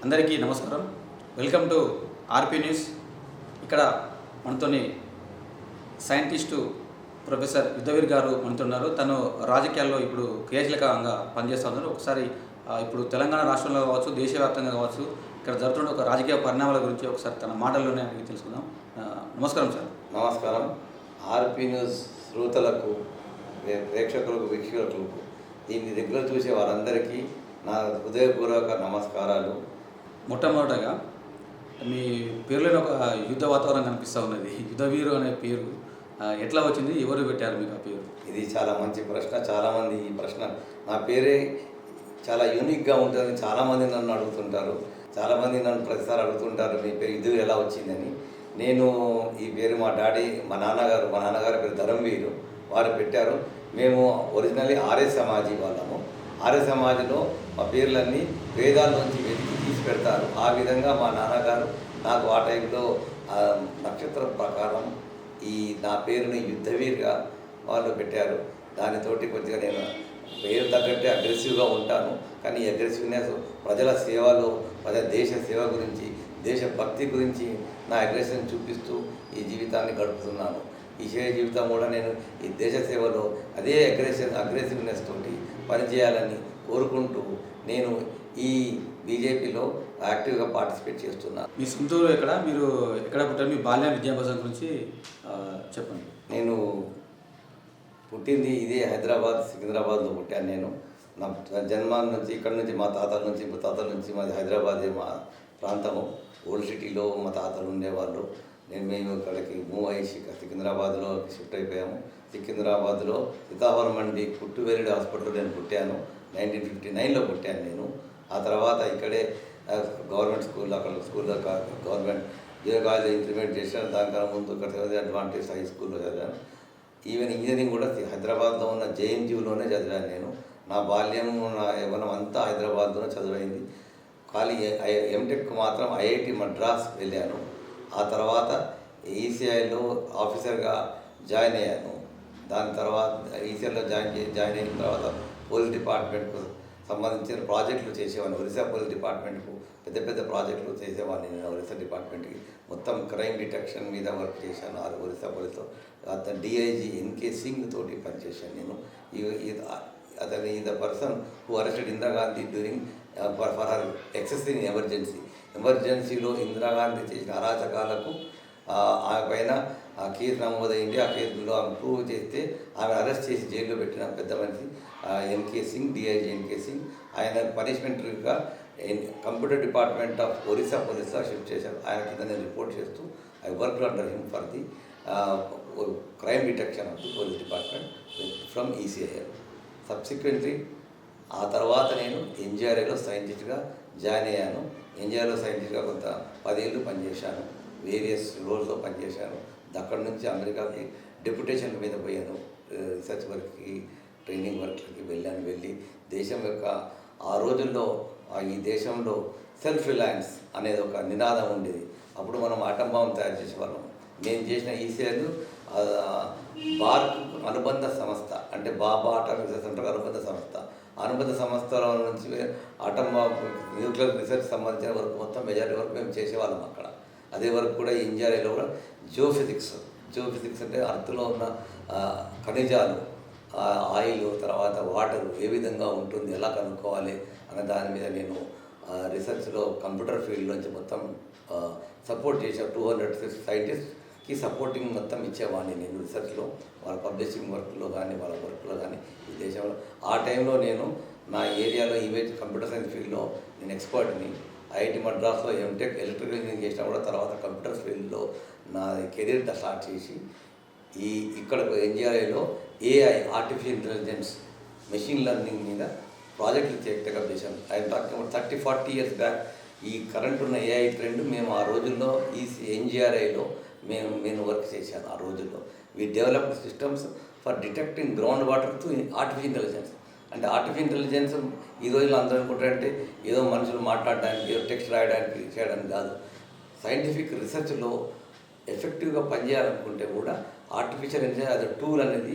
అందరికీ నమస్కారం. Welcome to RP news. ఇక్కడ మనతోని సైంటిస్టు ప్రొఫెసర్ యుద్ధవీర్ గారు మనతున్నారు. తను రాజకీయాల్లో ఇప్పుడు క్రియాశీలకంగా పనిచేస్తున్నారు. ఒకసారి ఇప్పుడు తెలంగాణ రాష్ట్రంలో కావచ్చు, దేశవ్యాప్తంగా కావచ్చు, ఇక్కడ జరుగుతున్న ఒక రాజకీయ పరిణామాల గురించి ఒకసారి తన మాటల్లోనే అడిగి తెలుసుకుందాం. నమస్కారం సార్. నమస్కారం. ఆర్పీ న్యూస్ శ్రోతలకు, ప్రేక్షకులకు, వీక్షకులకు, దీన్ని రెగ్యులర్ చూసే వారందరికీ నా హృదయపూర్వక నమస్కారాలు. మొట్టమొదటగా మీ పేరులోనే ఒక యుద్ధ వాతావరణం కనిపిస్తూ ఉన్నది. యుద్ధవీరు అనే పేరు ఎట్లా వచ్చింది? ఎవరు పెట్టారు మీకు ఆ పేరు? ఇది చాలా మంచి ప్రశ్న. చాలామంది ఈ ప్రశ్న, నా పేరే చాలా యూనిక్గా ఉంటుందని చాలామంది నన్ను అడుగుతుంటారు. చాలామంది నన్ను ప్రతిసారి అడుగుతుంటారు, మీ పేరు యుద్ధవీరు ఎలా వచ్చిందని. నేను ఈ పేరు మా నాన్నగారి పేరు ధరంవీరు, వారు పెట్టారు. మేము ఒరిజినల్లీ ఆర్య సమాజీ వాళ్ళము. ఆర్య సమాజంలో మా పేర్లన్నీ వేదాల్లోంచి వెతికి తీసి పెడతారు. ఆ విధంగా మా నాన్నగారు నాకు ఆ టైంలో నక్షత్రం ప్రకారం నా పేరుని యుద్ధవీర్గా వాళ్ళు పెట్టారు. దానితోటి కొద్దిగా నేను పేరు తగ్గట్టే అగ్రెసివ్గా ఉంటాను. కానీ ఈ అగ్రెసివ్నెస్ ప్రజల సేవలో, దేశ సేవ గురించి, దేశభక్తి గురించి నా అగ్రెషన్ చూపిస్తూ ఈ జీవితాన్ని గడుపుతున్నాను. ఈ జీవితం కూడా నేను ఈ దేశ సేవలో అదే అగ్రెసివ్నెస్ తోటి పనిచేయాలని కోరుకుంటూ నేను ఈ బీజేపీలో యాక్టివ్గా పార్టిసిపేట్ చేస్తున్నాను. మీ సొంతూరు ఎక్కడ? మీరు ఎక్కడ పుట్టారు? మీ బాల్య విద్యాభ్యాసం గురించి చెప్పండి. నేను పుట్టింది ఇదే హైదరాబాద్, సికింద్రాబాద్లో పుట్టాను. నేను నా జన్మం నుంచి ఇక్కడ నుంచి మా తాతల నుంచి మాది హైదరాబాదే మా ప్రాంతము. ఓల్డ్ సిటీలో మా తాతలు ఉండేవాళ్ళు. మేము ఇక్కడికి మూవ్ అయ్యి సికింద్రాబాద్లో షిఫ్ట్ అయిపోయాము. సికింద్రాబాద్లో సీతాఫలం మండి కుట్టువేలుడి హాస్పిటల్లో నేను పుట్టాను. 1959లో పుట్టాను నేను. ఆ తర్వాత ఇక్కడే గవర్నమెంట్ స్కూల్, స్కూల్లో గవర్నమెంట్ కాలేజ్ ఇంప్లిమెంట్ చేశాను. దానికన్నా ముందు ఇక్కడ అడ్వాంటేజ్ హై స్కూల్లో చదివాను. ఈవెన్ ఇంజనీరింగ్ కూడా హైదరాబాద్లో ఉన్న జేఎన్టీయూలోనే చదివాను నేను. నా బాల్యం, నా యవ్వనం అంతా హైదరాబాద్లోనే చదివైంది. ఖాళీ ఎంటెక్ మాత్రం ఐఐటి మద్రాస్ వెళ్ళాను. ఆ తర్వాత ఈసీఐలో ఆఫీసర్గా జాయిన్ అయ్యాను. దాని తర్వాత ఈసీఐలో జాయిన్ అయిన తర్వాత పోలీస్ డిపార్ట్మెంట్కు సంబంధించిన ప్రాజెక్టులు చేసేవాడిని. ఒరిస్సా పోలీస్ డిపార్ట్మెంట్కు పెద్ద ప్రాజెక్టులు చేసేవాడిని నేను. ఒరిస్సా డిపార్ట్మెంట్కి మొత్తం క్రైమ్ డిటెక్షన్ మీద వర్క్ చేశాను. ఒరిస్సా పోలీస్లో అతను డిఐజీ ఎన్కే సింగ్ తోటి పనిచేశాను నేను. అతని the person who arrested Indira Gandhi during for her excess in ఎమర్జెన్సీలో ఇందిరాగాంధీ చేసిన అరాచకాలకు ఆమె పైన కేసు నమోదైంది. ఆ కేసులో ఆమె ప్రూవ్ చేస్తే ఆమె అరెస్ట్ చేసి జైల్లో పెట్టిన పెద్ద మనిషి NK Singh, DIG NK Singh. ఆయన పనిష్మెంట్గా కంప్యూటర్ డిపార్ట్మెంట్ ఆఫ్ ఒరిస్సా పోలీస్లో షిఫ్ట్ చేశారు. ఆయన కింద నేను రిపోర్ట్ చేస్తూ I work under him for the crime detection of the police department from ECIL. Subsequently ఆ తర్వాత నేను ఎన్జిఆర్ఐలో సైంటిస్ట్గా జాయిన్ అయ్యాను. ఎన్జిఆర్ఐలో సైంటిస్ట్గా కొంత 10 ఏళ్ళు పనిచేశాను. వేరియస్ రోల్స్లో పనిచేశాను. అక్కడి నుంచి అమెరికాకి డెప్యుటేషన్ మీద పోయాను. రీసెర్చ్ వర్క్కి, ట్రైనింగ్ వర్క్లకి వెళ్ళి దేశం యొక్క ఆ రోజుల్లో ఈ దేశంలో సెల్ఫ్ రిలయన్స్ అనేది ఒక నినాదం ఉండేది. అప్పుడు మనం ఆటం బాంబు తయారు చేసేవాళ్ళం. నేను చేసిన ఈసీఐలు బార్క్ అనుబంధ సంస్థ, అంటే బాబా అటామిక్ రీసెర్చ్ సెంటర్ అనుబంధ సంస్థల నుంచి ఆటం న్యూక్లియర్ రీసెర్చ్ సంబంధించిన వర్క్ మొత్తం మెజారిటీ వరకు మేము చేసేవాళ్ళం అక్కడ. అదే వరకు కూడా ఇంజినియరింగ్లో కూడా జియోఫిజిక్స్ అంటే అర్త్లో ఉన్న ఖనిజాలు, ఆయిల్, తర్వాత వాటర్ ఏ విధంగా ఉంటుంది, ఎలా కనుక్కోవాలి అనే దాని మీద నేను రీసెర్చ్లో కంప్యూటర్ ఫీల్డ్లోంచి మొత్తం సపోర్ట్ చేశాను. 200 సైంటిస్ట్కి సపోర్టింగ్ మొత్తం ఇచ్చేవాడిని నేను రీసెర్చ్లో, వాళ్ళ పబ్లిషింగ్ వర్క్లో కానీ, వాళ్ళ వర్క్లో కానీ ఈ దేశంలో. ఆ టైంలో నేను నా ఏరియాలో ఇమేజ్ కంప్యూటర్ సైన్స్ ఫీల్డ్లో నేను ఎక్స్పర్ట్ని. ఐఐటి మద్రాస్లో ఎంటెక్ ఎలక్ట్రికల్ ఇంజనీరింగ్ చేసినా కూడా తర్వాత కంప్యూటర్ ఫీల్డ్లో నా కెరీర్ స్టార్ట్ చేసి ఇక్కడ ఎన్జిఆర్ఐలో AI, artificial intelligence, machine learning మీద ప్రాజెక్టులు టేకప్ చేశాను. I'm talking 30-40 years back. ఈ కరెంట్ ఉన్న ఏఐ ట్రెండ్ మేము ఆ రోజుల్లో ఈ ఎన్జిఆర్ఐలో నేను వర్క్ చేశాను. ఆ రోజుల్లో we developed systems for detecting ground water to artificial intelligence. అంటే ఆర్టిఫిషియల్ ఇంటెలిజెన్స్ ఈ రోజుల్లో అందరూ అనుకుంటారంటే ఏదో మనుషులు మాట్లాడడానికి, ఏదో టెక్స్ట్ రాయడానికి చేయడానికి కాదు. సైంటిఫిక్ రీసెర్చ్లో ఎఫెక్టివ్గా పనిచేయాలనుకుంటే కూడా ఆర్టిఫిషియల్ ఇంటెలిజెన్స్ అది టూల్ అనేది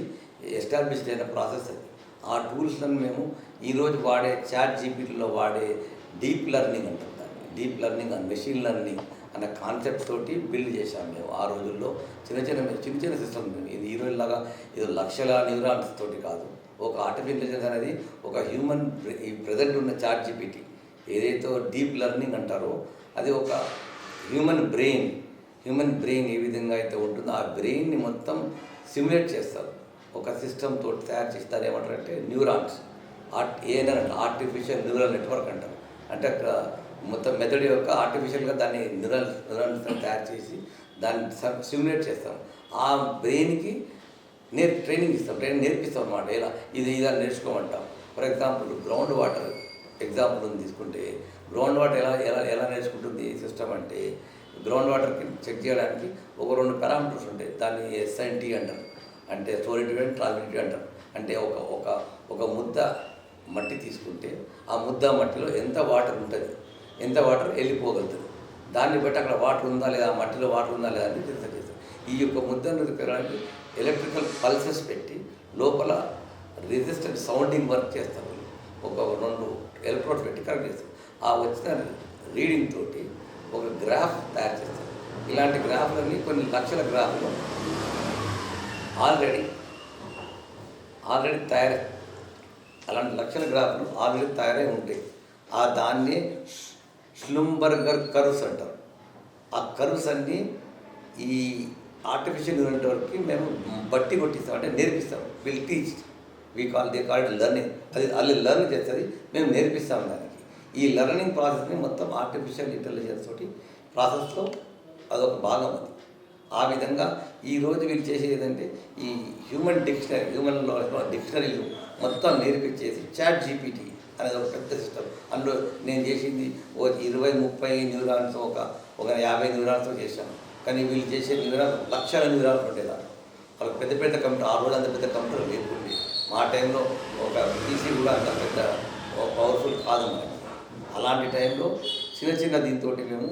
ఎస్టాబ్లిష్ అయిన ప్రాసెస్ అది. ఆ టూల్స్లను మేము ఈరోజు వాడే చాట్ జీపీటీలో వాడే డీప్ లెర్నింగ్ అంటారు దాన్ని. Deep learning and machine learning అనే కాన్సెప్ట్ తోటి బిల్డ్ చేశాం మేము ఆ రోజుల్లో. చిన్న సిస్టమ్. ఇది ఈ రోజులాగా ఇది లక్షల న్యూరాన్స్ తోటి కాదు. ఒక ఆర్టిఫిషియల్ ఇంటెలిజెన్స్ అనేది ఒక హ్యూమన్ ఈ ప్రజెంట్ ఉన్న ChatGPT ఏదైతే డీప్ లెర్నింగ్ అంటారో అది ఒక హ్యూమన్ బ్రెయిన్ ఏ విధంగా అయితే ఉంటుందో ఆ బ్రెయిన్ని మొత్తం సిమ్యులేట్ చేస్తారు. ఒక సిస్టమ్ తోటి తయారు చేస్తారు. ఏమంటారంటే న్యూరాన్స్ ఏదంటే ఆర్టిఫిషియల్ న్యూరల్ నెట్వర్క్ అంటారు. అంటే మొత్తం మెథడ్ యొక్క ఆర్టిఫిషియల్గా దాన్ని న్యూరల్స్ తయారు చేసి దాన్ని సిమ్యులేట్ చేస్తాం. ఆ బ్రెయిన్కి ట్రైనింగ్ నేర్పిస్తాం అన్నమాట. ఇలా నేర్చుకోమంటాం. For example ground water example తీసుకుంటే గ్రౌండ్ వాటర్ ఎలా నేర్చుకుంటుంది సిస్టమ్ అంటే గ్రౌండ్ వాటర్కి చెక్ చేయడానికి ఒక 2 పారామీటర్స్ ఉంటాయి. దాన్ని SNT అంటారు. అంటే సోలిడిటీ అండ్ ట్రాన్సిటివిటీ అంటారు. అంటే ఒక ముద్ద మట్టి తీసుకుంటే ఆ ముద్ద మట్టిలో ఎంత వాటర్ ఉంటుంది, ఎంత వాటర్ వెళ్ళిపోగలుగుతుంది, దాన్ని బట్టి అక్కడ వాటర్ ఉందా లేదా, ఆ మట్టిలో వాటర్ ఉందా లేదా అని చేస్తారు. ఈ యొక్క ముద్దను పెరగడానికి ఎలక్ట్రికల్ పల్సెస్ పెట్టి లోపల రెసిస్టెంట్ సౌండింగ్ వర్క్ చేస్తారు. ఒక 2 ఎలక్ట్రోడ్స్ పెట్టి కరెక్ట్ చేస్తారు. ఆ వచ్చిన రీడింగ్ తోటి ఒక గ్రాఫ్ తయారు చేస్తారు. ఇలాంటి గ్రాఫ్లన్నీ కొన్ని లక్షల గ్రాఫ్లు ఆల్రెడీ తయారై అలాంటి లక్షల గ్రాఫ్లు ఆల్రెడీ తయారై ఉంటాయి. దాన్ని స్లుంబర్గర్ కర్వ్స్ అంటారు. ఆ కర్వ్స్ అన్నీ ఈ ఆర్టిఫిషియల్ న్యూరల్ నెట్వర్క్కి మేము బట్టి కొట్టిస్తాం, అంటే నేర్పిస్తాం. Will teach they call learning. అది లెర్న్ చేస్తుంది, మేము నేర్పిస్తాం దానికి. ఈ లెర్నింగ్ ప్రాసెస్ని మొత్తం ఆర్టిఫిషియల్ ఇంటెలిజెన్స్ తోటి ప్రాసెస్లో అదొక భాగం అది. ఆ విధంగా ఈరోజు వీళ్ళు చేసేది ఏంటంటే ఈ హ్యూమన్ డిక్షనరీలు మొత్తం నేర్పించేసి ChatGPT అనేది ఒక పెద్ద సిస్టమ్. అందులో నేను చేసింది 20-30 న్యూరాన్స్ ఒక 50 న్యూరాన్స్తో చేశాను. కానీ వీళ్ళు చేసే న్యూరాన్స్ లక్షల న్యూరాన్స్ ఉంటాయి. దాంట్లో వాళ్ళకి పెద్ద కంప్యూటర్, ఆ రోజు అంత పెద్ద కంప్యూటర్ లేకుండే. మా టైంలో ఒక PC కూడా అంత పెద్ద పవర్ఫుల్ కాదు మనకి. అలాంటి టైంలో చిన్న దీంతో మేము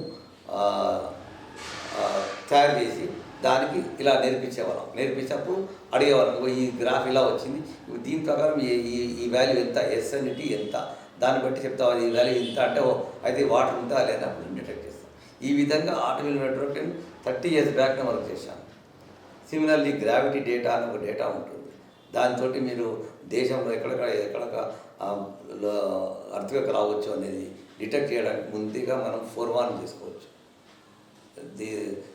తయారు చేసి దానికి ఇలా నేర్పించినప్పుడు అడిగేవాళ్ళం, ఈ గ్రాఫ్ ఇలా వచ్చింది, దీని ప్రకారం ఈ వాల్యూ ఎంత, SNT ఎంత, దాన్ని బట్టి చెప్తావు ఈ వాల్యూ ఎంత అంటే అయితే వాటర్ ఉందా లేదా అప్పుడు డిటెక్ట్ చేస్తాం. ఈ విధంగా artificial network 30 years back work చేశాను. సిమిలర్లీ గ్రావిటీ డేటా అని ఒక డేటా ఉంటుంది. దాంతో మీరు దేశంలో ఎక్కడ అర్థక్వేక్ రావచ్చు అనేది డిటెక్ట్ చేయడానికి ముందుగా మనం ఫోర్వార్న్ చేసుకోవచ్చు.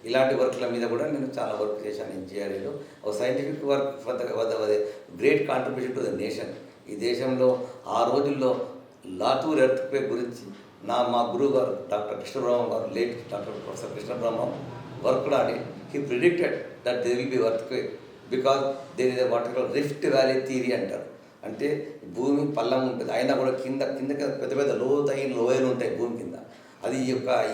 ఇలాంటి వర్క్ల మీద కూడా నేను చాలా వర్క్ చేశాను. NGRAలో ఒక scientific work great contribution to the nation. ఈ దేశంలో ఆ రోజుల్లో లాతూర్ ఎర్త్క్వేక్ గురించి మా గురువు గారు doctor Krishnabrahmam garu, late doctor professor Krishnabrahmam work ఆడి he predicted that they will be earthquake because there is what call rift valley theory అంటారు. అంటే భూమి పల్లం ఉంటుంది, అయినా కూడా కింద పెద్ద లోతైన లోయలు ఉంటాయి భూమి కింద. అది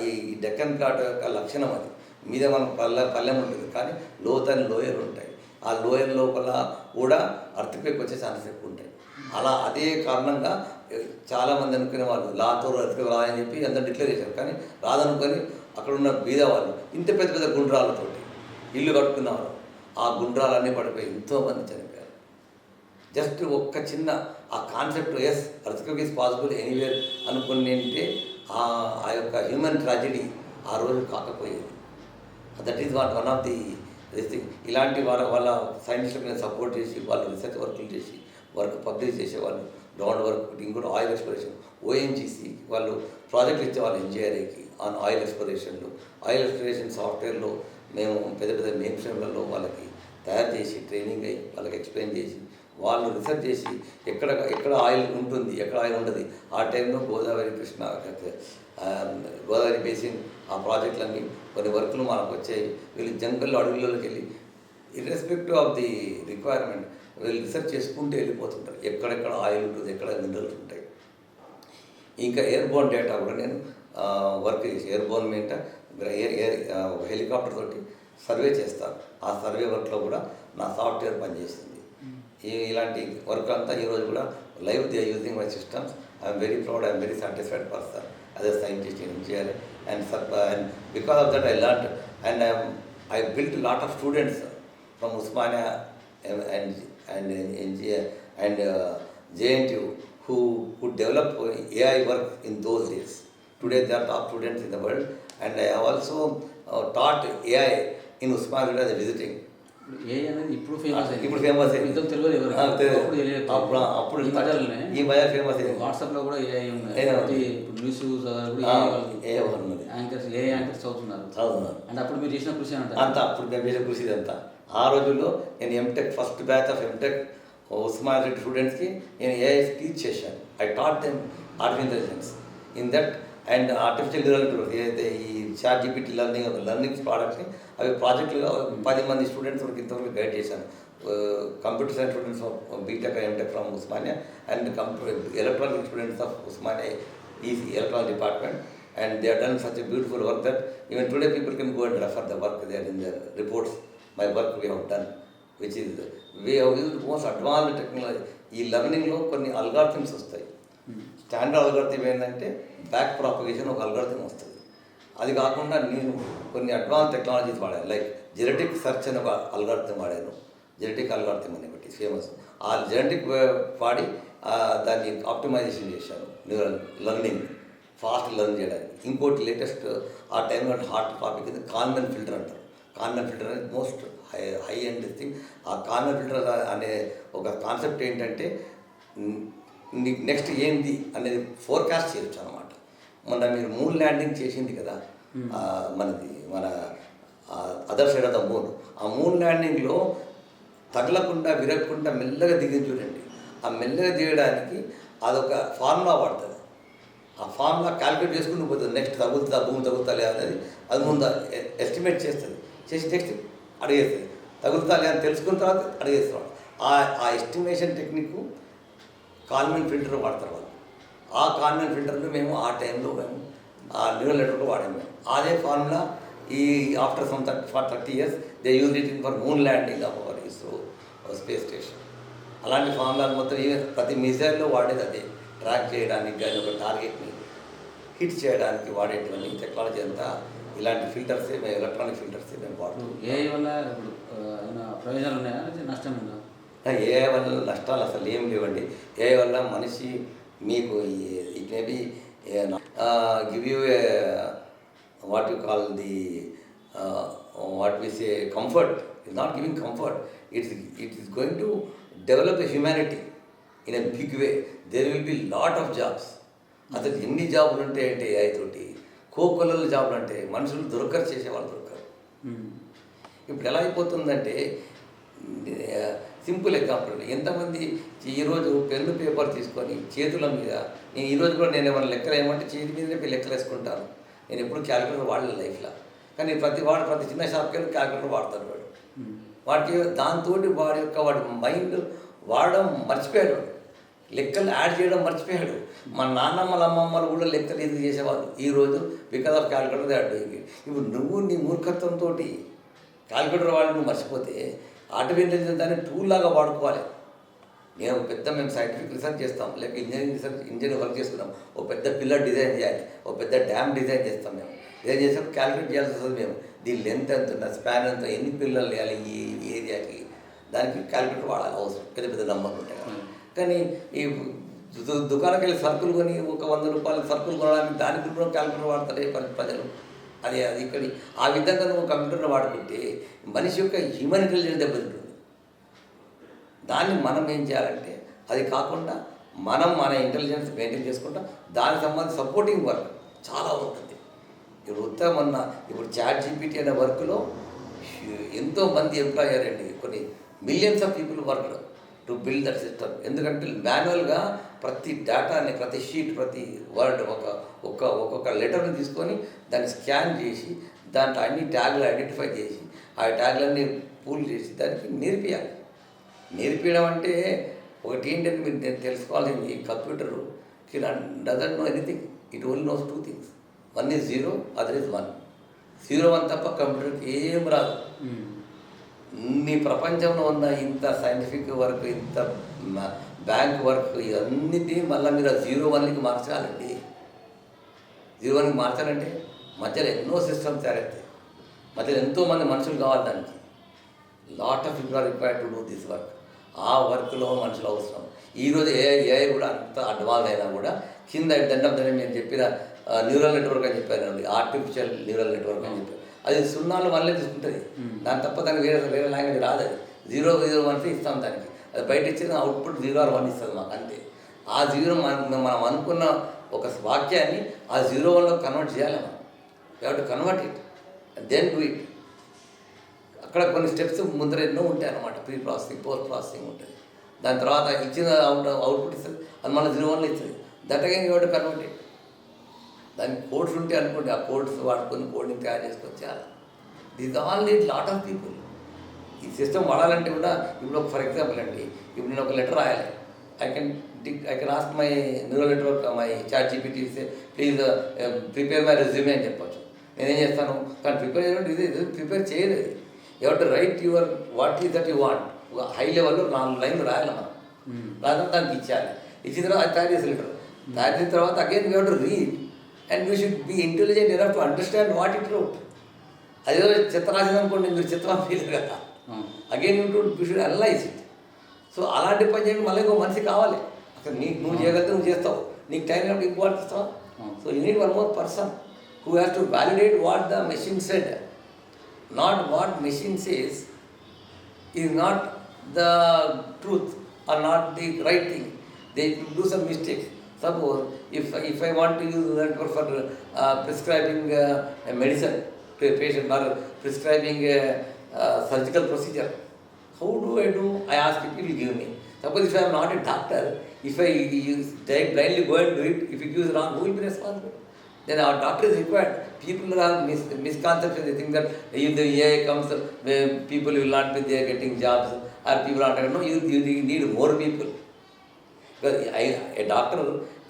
ఈ డెక్కన్ ఘాట్ యొక్క లక్షణం. అది మీద మనం పల్లెం ఉంటుంది, కానీ లోతైన లోయలు ఉంటాయి. ఆ లోయల లోపల కూడా ఎర్త్క్వేక్ వచ్చే ఛాన్సెస్ ఎక్కువ ఉంటాయి. అదే కారణంగా చాలామంది అనుకునే వాళ్ళు లాతూర్ ఎర్త్క్వేక్ రాదని చెప్పి అందరు డిక్లేర్ చేశారు. కానీ రాదనుకొని అక్కడ ఉన్న బీద వాళ్ళు ఇంత పెద్ద గుండ్రాలతోటి ఇల్లు కట్టుకున్నవారు ఆ గుండ్రాలన్నీ పడిపోయి ఎంతోమంది చనిపోయారు. జస్ట్ ఒక్క చిన్న ఆ concept earthquake is possible anywhere అనుకునేంటే ఆ యొక్క హ్యూమన్ ట్రాజెడీ ఆ రోజు కాకపోయేది. That is one of the thing. ఇలాంటి వాళ్ళ సైంటిస్టులకు నేను సపోర్ట్ చేసి వాళ్ళు రీసెర్చ్ వర్క్లు చేసి పబ్లిష్ చేసేవాళ్ళు. గ్రౌండ్ వర్క్, ఇంకోటి ఆయిల్ ఎక్స్ప్లోరేషన్, ONGC వాళ్ళు ప్రాజెక్టులు ఇచ్చేవాళ్ళు NGRAకి ఆన్ ఆయిల్ ఎక్స్ప్లోరేషన్ సాఫ్ట్వేర్లో మేము పెద్ద మెయిన్ ఫ్రేమ్లలో వాళ్ళకి తయారు చేసి ట్రైనింగ్ అయ్యి వాళ్ళకి ఎక్స్ప్లెయిన్ చేసి వాళ్ళు రీసెర్చ్ చేసి ఎక్కడ ఆయిల్ ఉంటుంది, ఎక్కడ ఆయిల్ ఉంటుంది. ఆ టైంలో గోదావరి బేసిన్ ఆ ప్రాజెక్టులన్నీ కొన్ని వర్కులు మనకు వచ్చాయి. వీళ్ళు జంగల్లో అడవుల్లోకి వెళ్ళి ఇర్రెస్పెక్టివ్ ఆఫ్ ది రిక్వైర్మెంట్ వీళ్ళు రీసెర్చ్ చేసుకుంటూ వెళ్ళిపోతుంటారు. ఎక్కడెక్కడ ఆయిల్ ఉంటుంది, ఎక్కడ మినరల్స్ ఉంటాయి. ఇంకా ఎయిర్బోర్న్ డేటా కూడా నేను వర్క్ చేసి ఎయిర్బోర్న్ మీద హెలికాప్టర్ తోటి సర్వే చేస్తాను. ఆ సర్వే వర్క్లో కూడా నా సాఫ్ట్వేర్ పనిచేసింది. ఇలాంటి వర్క్ అంతా ఈరోజు కూడా live they using my systems. I'm very proud, I'm very satisfied person as a scientist in NGRA, and because of that I learned, and I built a lot of students from Usmania and NGA and JNTU who could develop AI work in those days. Today they are top students in the world, and I have also taught AI in Usman University as a visiting. ఏ అనేది ఇప్పుడు famous అయింది. ఇప్పుడు famous అయింది. ఇంతకు తెలియదు ఎవరికి. ఆ, తెలియదు. అప్పుడు తెలియదు. అప్పుడు ఈ మధ్యలోనే ఈ మధ్య ఫేమస్ అయింది. వాట్సాప్లో కూడా ఏఐ ఉంది. AI ఉంది. ఇప్పుడు న్యూస్ కూడా ఏ ఉన్నది యాంకర్స్ ఏ యాంకర్స్ చదువుతున్నారు. చదువుతున్నారు అంటే అప్పుడు మీరు చేసిన కృషి అంటారు. అంతా అప్పుడు మేము చేసిన కృషి ఇదంతా. ఆ రోజుల్లో నేను MTech first batch of MTech Osman Reddy స్టూడెంట్స్కి నేను ఏఐ టీచ్ చేశాను. I taught them artificial intelligence in that and artificial development ఏదైతే ఈ చాట్ జీపీటీ లర్నింగ్ ప్రోడక్ట్స్ని అవి ప్రాజెక్టులుగా 10 మంది స్టూడెంట్స్ వరకు ఇంతవరకు గైడ్ చేశాను. Computer science students of BTech MTech from Osmania and electronic students of Osmania EC electronic department, and they have done such a beautiful work that even today people can go and refer the work there in their reports. My work we have done, which is we have used most advanced technology. ఈ లెర్నింగ్లో కొన్ని algorithms వస్తాయి. Standard algorithm ఏంటంటే back propagation ఒక algorithm వస్తుంది. అది కాకుండా నేను కొన్ని అడ్వాన్స్ టెక్నాలజీస్ వాడాను. లైక్ జెనెటిక్ సెర్చ్ అని ఒక అల్గారిథం వాడాను. జెనెటిక్ అల్గారిథం అని ఒకటి ఫేమస్. ఆ జెనెటిక్ వాడి దాన్ని ఆప్టిమైజేషన్ చేశాను. న్యూరల్ లెర్నింగ్ ఫాస్ట్ లెర్న్ చేయడానికి. ఇంకోటి లేటెస్ట్ ఆ టైంలో హాట్ టాపిక్ ఇది కాన్వెన్ ఫిల్టర్ అంటారు. కాన్వెన్ ఫిల్టర్ అనేది మోస్ట్ హై అండ్ థింగ్. ఆ కాన్వెన్ ఫిల్టర్ అనే ఒక కాన్సెప్ట్ ఏంటంటే నెక్స్ట్ ఏంటి అనేది ఫోర్కాస్ట్ చేయొచ్చు అనమాట. మొన్న మీరు మూన్ ల్యాండింగ్ చేసింది కదా మన other side of the moon. ఆ మూన్ ల్యాండింగ్లో తగలకుండా విరగకుండా మెల్లగా దిగి చూడండి. ఆ మెల్లగా దిగడానికి అదొక ఫార్ములా వాడుతుంది. ఆ ఫార్ములా క్యాలిక్యులేట్ చేసుకుని పోతుంది. నెక్స్ట్ తగులుతుందా భూమి తగులుతా లేదా అనేది అది ముందు ఎస్టిమేట్ చేస్తుంది. చేసి నెక్స్ట్ అడిగేస్తుంది. తగులుతా లేదా అని తెలుసుకున్న తర్వాత అడిగేస్తాడు. ఆ ఎస్టిమేషన్ టెక్నిక్ కాన్వెన్ ఫిల్టర్ వాడతారు వాళ్ళు. ఆ కాన్వెన్ ఫిల్టర్లు మేము ఆ టైంలో మేము ఆ న్యూరల్ నెట్వర్క్ వాడాము. మేము అదే ఫార్ములా ఈ after some 30 years they use it in for moon landing of our ISRO space station. అలాంటి ఫార్ములాలు మొత్తం ఈవెన్ ప్రతి మిసైల్లో వాడేది అదే. ట్రాక్ చేయడానికి కానీ ఒక టార్గెట్ని హిట్ చేయడానికి వాడేటువంటి టెక్నాలజీ అంతా ఇలాంటి ఫిల్టర్సే మేము ఎలక్ట్రానిక్ ఫిల్టర్సే మేము వాడుతాం. ఏఐ వల్ల ఇప్పుడు ప్రయోజనాలు ఉన్నాయా నష్టం ఉందా? ఏఐ వల్ల నష్టాలు అసలు ఏం లేవండి. ఏఐ వల్ల మనిషి మీకు it maybe give you what you call the what we say comfort. It's not giving comfort. It is going to develop a humanity in a big way. There will be lot of jobs. అసలు ఎన్ని జాబులు ఉంటాయంటే AI తోటి. కోకొల్లల జాబులు అంటే మనుషులు దొరకరు, చేసేవాళ్ళు దొరకరు. ఇప్పుడు ఎలా అయిపోతుందంటే సింపుల్ ఎగ్జాంపుల్, ఎంతమంది ఈరోజు పెన్ను పేపర్ తీసుకొని చేతుల మీద నేను ఈరోజు కూడా నేను ఏమైనా లెక్కలు ఏమంటే చేతి మీదనే లెక్కలు వేసుకుంటాను. నేను ఎప్పుడు క్యాలిక్యులేటర్ వాడలేదు లైఫ్లో. కానీ ప్రతి చిన్న షాప్కి వెళ్ళి క్యాలిక్యులేటర్ వాడతాడు వాడు. వాడికి దాంతో వాడి మైండ్ వాడడం మర్చిపోయాడు. లెక్కలు యాడ్ చేయడం మర్చిపోయాడు. మా నాన్నమ్మల అమ్మమ్మలు కూడా లెక్కలు ఎందుకు చేసేవాళ్ళు. ఈరోజు బికాస్ ఆఫ్ క్యాలిక్యులేటర్ యాడ్ అయ్యింది. ఇప్పుడు నువ్వు నీ మూర్ఖత్వంతో క్యాలిక్యులేటర్ వాడి నువ్వు మర్చిపోతే ఆర్టిఫిషియల్ ఇంటెలిజెన్స్ దాన్ని టూల్ లాగా వాడుకోవాలి. మేము సైంటిఫిక్ రీసెర్చ్ చేస్తాం, లేక ఇంజనీరింగ్ వర్క్ చేసుకున్నాం. ఓ పెద్ద పిల్లర్ డిజైన్ చేయాలి, ఓ పెద్ద డ్యామ్ డిజైన్ చేస్తాం. మేము డిజైన్ చేసినప్పుడు క్యాలిక్యులేట్ చేయాల్సి వస్తుంది. మేము దీని లెంత్ ఎంత ఉన్న, స్పాన్ ఎంత, ఎన్ని పిల్లలు వేయాలి ఈ ఏరియాకి, దానికి క్యాలిక్యులేటర్ వాడాలి. అవసరం పెద్ద పెద్ద నెంబర్లు ఉంటాయి. కానీ ఈ దుకాణానికి వెళ్ళి సరుకులు కొని ఒక 100 రూపాయల సరుకులు కొనడానికి దానికి కూడా క్యాలిక్యులేటర్ వాడతారే ప్రజలు. అది ఇక్కడ ఆ విధంగా నువ్వు కంప్యూటర్ని వాడుకుంటే మనిషి యొక్క హ్యూమన్ ఇంటెలిజెన్స్ దెబ్బతింటుంది. దాన్ని మనం ఏం చేయాలంటే అది కాకుండా మన ఇంటెలిజెన్స్ మెయింటైన్ చేసుకుంటాం. దానికి సంబంధించి సపోర్టింగ్ వర్క్ చాలా ఉంటుంది. ఇప్పుడు చాట్ జీపీటీ అనే వర్క్లో ఎంతోమంది ఎంప్లాయ్ అయ్యారండి. కొన్ని millions of people work to build that system. ఎందుకంటే మాన్యువల్గా ప్రతి డేటాని, ప్రతి షీట్, ప్రతి వర్డ్ ఒక్కొక్క లెటర్ని తీసుకొని దాన్ని స్కాన్ చేసి దాంట్లో అన్ని ట్యాగ్లు ఐడెంటిఫై చేసి ఆ ట్యాగ్లన్నీ పూల్ చేసి దానికి నేర్పియాలి. నేర్పించడం అంటే ఒకటి ఏంటంటే మీరు తెలుసుకోవాల్సింది, ఈ computer doesn't know anything. It only knows 2 things. 1 is 0, other is 1. 0, 1 తప్ప కంప్యూటర్కి ఏం రాదు. నీ ప్రపంచంలో ఉన్న ఇంత సైంటిఫిక్ వర్క్, ఇంత బ్యాంక్ వర్క్, ఇవన్నిటి మళ్ళీ మీరు 0, 1కి మార్చాలండి. 0, 1కి మార్చాలంటే మధ్యలో ఎన్నో సిస్టమ్స్ తయారవుతాయి. మధ్యలో ఎంతోమంది మనుషులు కావాలి. దానికి lot of people are required to do this work. ఆ వర్క్లో మనుషులు అవసరం. ఈరోజు ఏఐ కూడా అంత అడ్వాన్స్ అయినా కూడా కింద దండం నేను చెప్పిన న్యూరల్ నెట్వర్క్ అని చెప్పాను, ఆర్టిఫిషియల్ న్యూరల్ నెట్వర్క్ అని చెప్పారు. అది సున్నాలు వల్లే తీసుకుంటుంది, దాని తప్ప దానికి వేరే లాంగ్వేజ్ రాదు. అది 0 ఇస్తాం దానికి, అది బయట ఇచ్చిన అవుట్పుట్ 0 or 1 ఇస్తుంది మాకు అంతే. ఆ 0 మనం అనుకున్న ఒక వాక్యాన్ని ఆ 0 కన్వర్ట్ చేయాలి. మనం you have to convert it then do it. అక్కడ కొన్ని స్టెప్స్ ముందర ఎన్నో ఉంటాయి అన్నమాట. ప్రీ ప్రాసెసింగ్, పోస్ట్ ప్రాసెసింగ్ ఉంటుంది. దాని తర్వాత ఇచ్చిన అవుట్పుట్ ఇస్తుంది, అది మళ్ళీ 0 ఇస్తుంది. That again you have to convert it. దానికి కోడ్స్ ఉంటే అనుకోండి, ఆ కోడ్స్ వాడుకొని కోడ్ని తయారు చేసుకొని చేయాలి. This all need lot of people. ఈ సిస్టమ్ వాడాలంటే కూడా ఇప్పుడు ఫర్ ఎగ్జాంపుల్ అండి, ఇప్పుడు నేను ఒక లెటర్ రాయాలి. I can ask my neural network, my ChatGPT please prepare my resume అని చెప్పచ్చు. నేనేం చేస్తాను, కానీ ప్రిపేర్ చేయలేదు. You have to write your what is that you want. ఒక హై లెవెల్లో 4 లైన్లు రాయాలి మనం, రాజా దానికి ఇచ్చేయాలి. ఇచ్చిన తర్వాత అది తయారు చేసి లెటర్ తయారు చేసిన తర్వాత again you have to read and you should be intelligent enough to understand what it wrote. అదేదో చిత్త రాసింది అనుకోండి, మీరు చిత్తం ఫీల్ కదా, again you should analyse it. So అలాంటి పని చేయడం మళ్ళీ ఇంకో మనిషి కావాలి. అసలు నువ్వు చేయగలిగితే నువ్వు చేస్తావు, నీకు టైం కాబట్టి ఇంపార్టెన్స్ ఇస్తావా? So you need one more person who has to validate what the machine said, not what machine says is not the truth or not the right thing. They do some mistakes. Suppose if I want to use that for prescribing a medicine to a patient or prescribing a surgical procedure, how do? I ask if he will give me. Suppose if I am not a doctor, if I blindly go and do it, if it goes wrong, who will be responsible? Then our doctor is required. People have misconceptions. They think that if the AI comes, people will not be there getting jobs, or people are not. No, you need more people. Because a doctor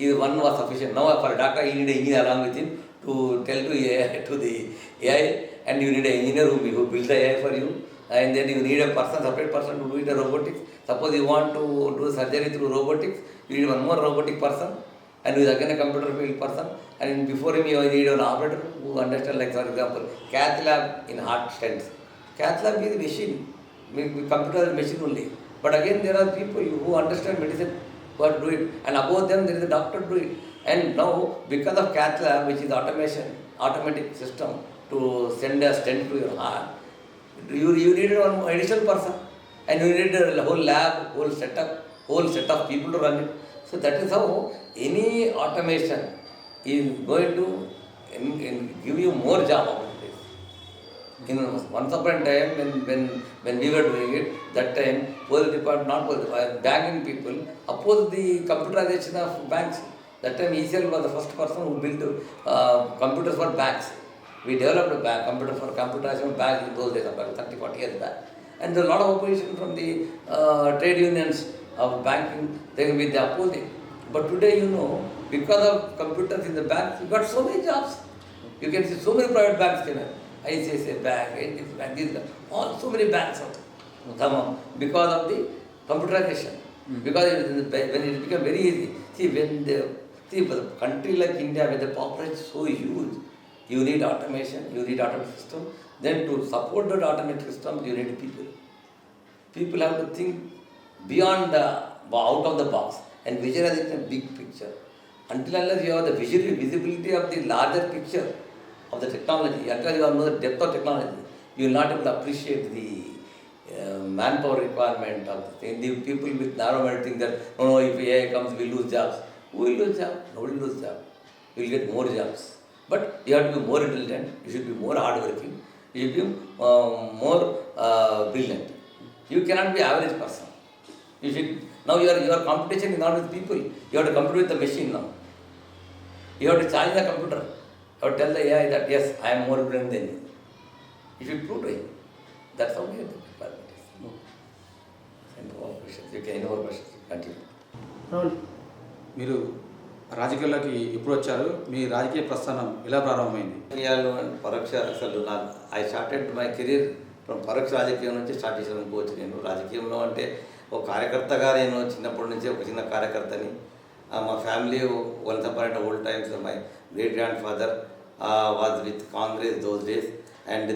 is one was sufficient. Now for a doctor, you need an engineer along with him to tell to the AI, and you need an engineer who builds the AI for you, and then you need a separate person to do it, a robotics. Suppose you want to do surgery through robotics, you need one more robotic person, and who is again a computer field person, and before him you need an operator who understands, like for example, cath lab in heart stents. Cath lab is machine, computer is machine only. But again there are people who understand medicine, what do it, and above them there is a doctor do it. And now because of cath lab, which is automatic system to send a stent to your heart, you needed one additional person, and you needed a whole lab, whole set of people to run it. So that is how any automation is going to give you more job opportunities. Once upon a time when we were doing it, that time police department, banking people opposed the computerization of banks. That time ECL was the first person who built computers for banks. We developed a computer for computerization of banks in those days, about 30-40 years back. And there was a lot of opposition from the trade unions of banking. They opposed it. But today, because of computers in the banks, you got so many jobs. You can see so many private banks came in. ICICI Bank, HDFC Bank, all so many banks come up because of the computerization. Because when it became very easy. See, a country like India, where the population is so huge, you need automation, you need automated system. Then to support that automated system, you need people. People have to think beyond out of the box and visualize it in a big picture. Until unless you have the visibility of the larger picture of the technology, until you know the depth of technology, you will not able to appreciate the manpower requirement of the thing. The people with narrow-minded think that, no, if AI comes, we will lose jobs. Who will lose jobs? Nobody will lose jobs. You will get more jobs. But you have to be more intelligent, you should be more hardworking, you should be more brilliant. You cannot be average person. Now your competition is not with people, you have to compete with the machine now. You have to challenge the computer. You have to tell the AI that, yes, I am more brilliant than you. You should prove to him. That's how we have to prepare it. Any more questions? Okay, any more questions? Continue. మీరు రాజకీయాల్లోకి ఎప్పుడు వచ్చారు? మీ రాజకీయ ప్రస్థానం ఎలా ప్రారంభమైంది? రాజకీయాలు పరోక్ష అసలు I started my career from పరోక్ష రాజకీయం నుంచి స్టార్ట్ చేసాను. అనుకోవచ్చు నేను రాజకీయంలో అంటే ఒక కార్యకర్తగా నేను చిన్నప్పటి నుంచి ఒక చిన్న కార్యకర్తని. మా family once upon at old times my great grand father was with Congress those days, and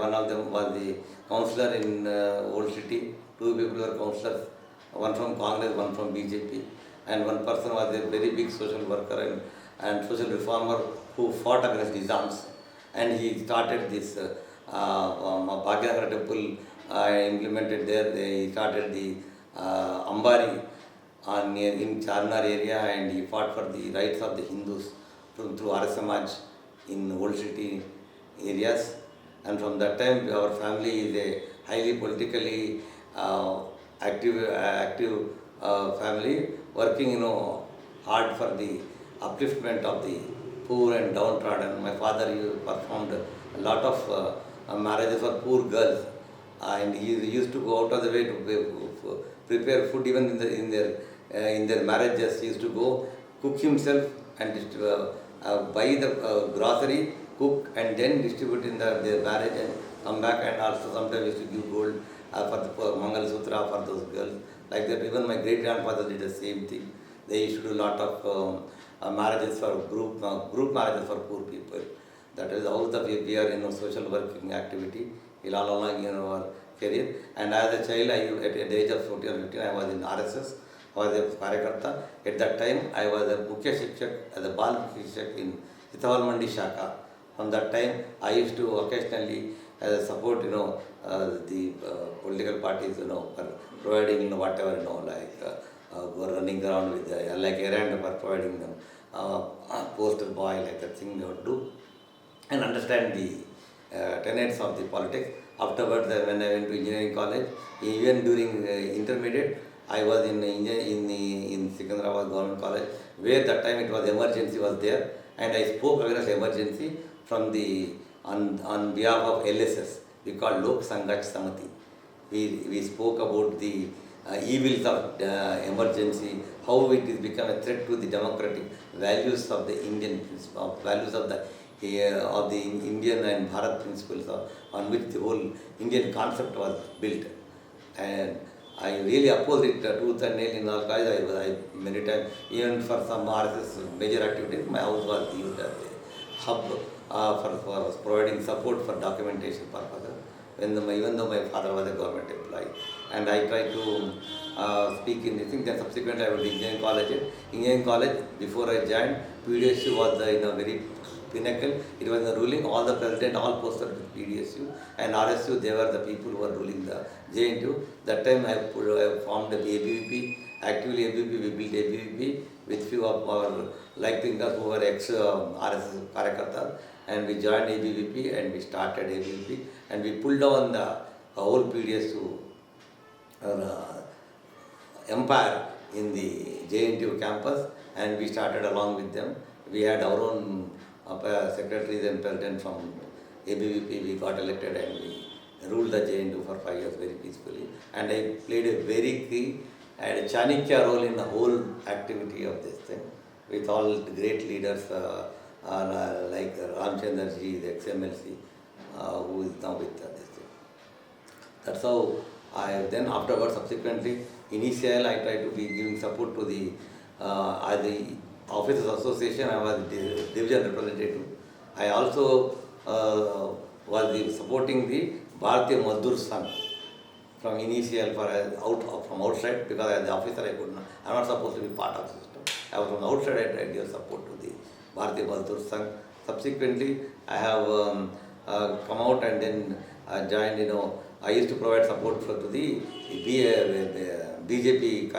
one of them was the counselor in Old City Two people were councillors, one from Congress, one from BJP, and one person was a very big social worker and social reformer who fought against Nizams, and he started this Bhagyanagar temple implemented there. He started the Ambari in Charnar area, and he fought for the rights of the Hindus through Arya Samaj in old city areas. And from that time, our family is a highly politically active family, working hard for the upliftment of the poor and downtrodden. My father performed a lot of marriages for poor girls, and he used to go out of the way to prepare food even in their marriages. He used to go cook himself and buy the grocery, cook, and then distribute in their marriage and come back, and also sometimes used to give gold for Mangal Sutra for those girls. Like that, even my great grandfather did the same thing. They used to do a lot of marriages for group marriages for poor people. That is how we are in social working activity all along our career. And as a child, at the age of 14 or 15, I was in RSS. I was a Karyakarta. At that time, I was a Mukhya Shikshak, as a Bal Mukhya Shikshak in Sitawal Mandi Shaka. From that time, I used to occasionally support, the political parties, for providing, whatever, running around with, like errand for providing them, poster boy, like that thing they would do, and understand the tenets of the politics. Afterwards, when I went to engineering college, even during intermediate, I was in Secunderabad Government College, where that time it was emergency was there, and I spoke against emergency on behalf of LSS. We called Lok Sangharsh Samiti. We spoke about the evils of emergency, how it has become a threat to the democratic values of the Indian values of the Indian and Bharat principles on which the whole Indian concept was built. And I really opposed it tooth and nail in all colleges. I many times, even for some RSS major activities, my house was used as a hub for providing support for documentation purposes. Even though my father was a government employee, and I tried to speak in this thing. Then subsequently, I went to engineering college. Engineering college, before I joined, PDSU was in a very pinnacle. It was the ruling. All the president, all posted with PDSU and RSU. They were the people who were ruling the JNU. That time I formed the ABVP. Actively ABVP, we built ABVP with few of our like thinkers who were ex-RSS Karyakartas, and we joined ABVP and we started ABVP, and we pulled down the whole PDSU empire in the JNU campus, and we started along with them. We had our own secretaries and president from ABVP. We got elected and we ruled the JNU for 5 years very peacefully. And I played a very key and a Chanakya role in the whole activity of this thing, with all the great leaders like Ramchandraji, the ex-MLC, who is now with this thing. That's how then afterwards, subsequently, initially I tried to be giving support to the Officers Association. I was division representative. I also was supporting the Bharatiya Mazdoor Sangh from initial from outside, because as the officer I'm not supposed to be part of the system. I was from outside. I tried to give support to the Bharatiya Mazdoor Sangh. Subsequently, I have come out and then joined. I used to provide support to the BJP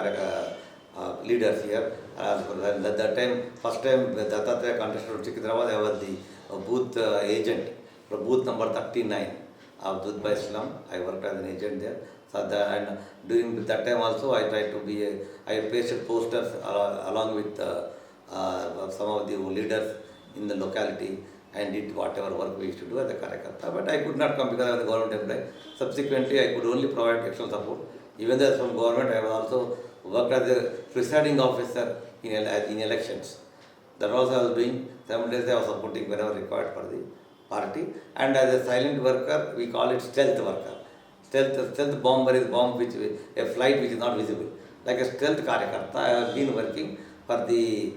leaders here. At that time, first time Dattatreya contested to Secunderabad, I was the booth agent for booth number 39 of Dudhbhai Slum. I worked as an agent there. And during that time also, I tried to be I pasted posters along with some of the leaders in the locality, and did whatever work we used to do as a Karyakarta. But I could not come because I was a government employee. Subsequently, I could only provide external support. Even though from government, I was also worked as a presiding officer in elections. That also I was doing. Simultaneously, I was supporting whenever required for the party. And as a silent worker, we call it stealth worker. Stealth bomber is bomb which a flight which is not visible. Like a stealth Karyakarta, I have been working for the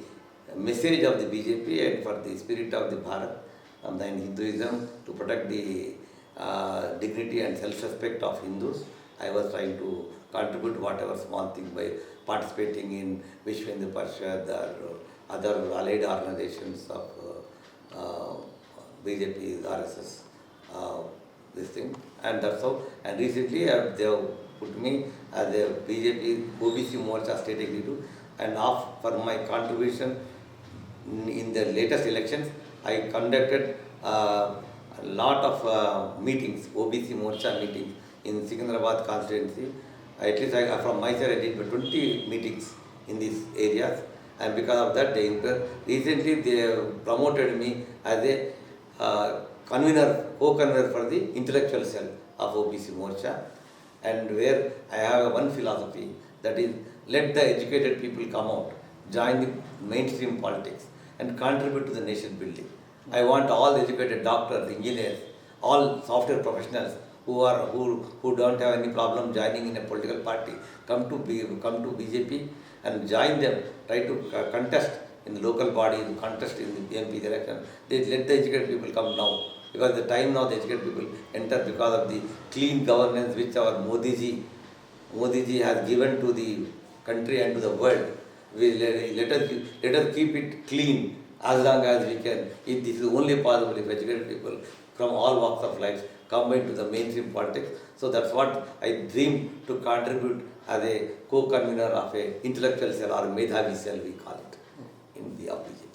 message of the BJP and for the spirit of the Bharat and Hinduism, to protect the dignity and self-respect of Hindus. I was trying to contribute whatever small thing by participating in Vishwa Hindu Parishad or other allied organizations of BJP, RSS, this thing, and that's how. And recently they have put me as a BJP OBC Morcha state executive, and for my contribution in the latest elections, I conducted a lot of meetings, OBC Morcha meetings in Secunderabad constituency. At least from my side I did 20 meetings in these areas, and because of that recently they promoted me as a co-convener for the intellectual cell of OBC Morcha, and where I have one philosophy, that is, let the educated people come out, join the mainstream politics and contribute to the nation building. I want all educated doctors, engineers, all software professionals who don't have any problem joining in a political party, come to BJP and join them, try to contest in the local bodies, contest in the MP election. Let the educated people come now, because the time now the educated people enter because of the clean governance which our Modi ji has given to the country and to the world. Let us keep it clean as long as we can. This is only possible if educated people from all walks of life come into the mainstream politics. So that's what I dream to contribute as a co-convener of a intellectual cell, or Medhavi cell we call it, in the BJP.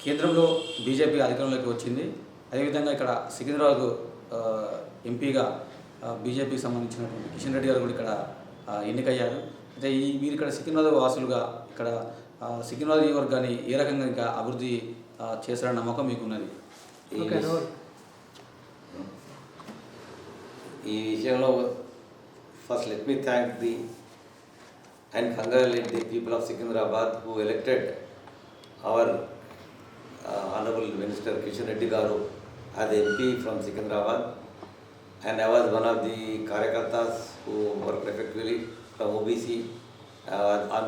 కేంద్రంలో BJP అధికారంలోకి వచ్చింది. అదేవిధంగా ఇక్కడ సికింద్రాబాద్ ఎంపీగా బీజేపీకి సంబంధించినటువంటి కిషన్ రెడ్డి గారు కూడా ఇక్కడ ఎన్నికయ్యారు. అయితే మీరు ఇక్కడ సికింద్రాబాద్ వాసులుగా ఇక్కడ సికింద్రాబాద్ నియోజకవర్గాన్ని ఏ రకంగా ఇంకా అభివృద్ధి చేశారన్న నమ్మకం మీకు ఉన్నది? ఈ విషయంలో first let me thank and congratulate the people of Secunderabad who elected our Honorable Minister Kishan Reddy Garu as MP from Secunderabad, and I was one of the Karyakartas who worked effectively from OBC on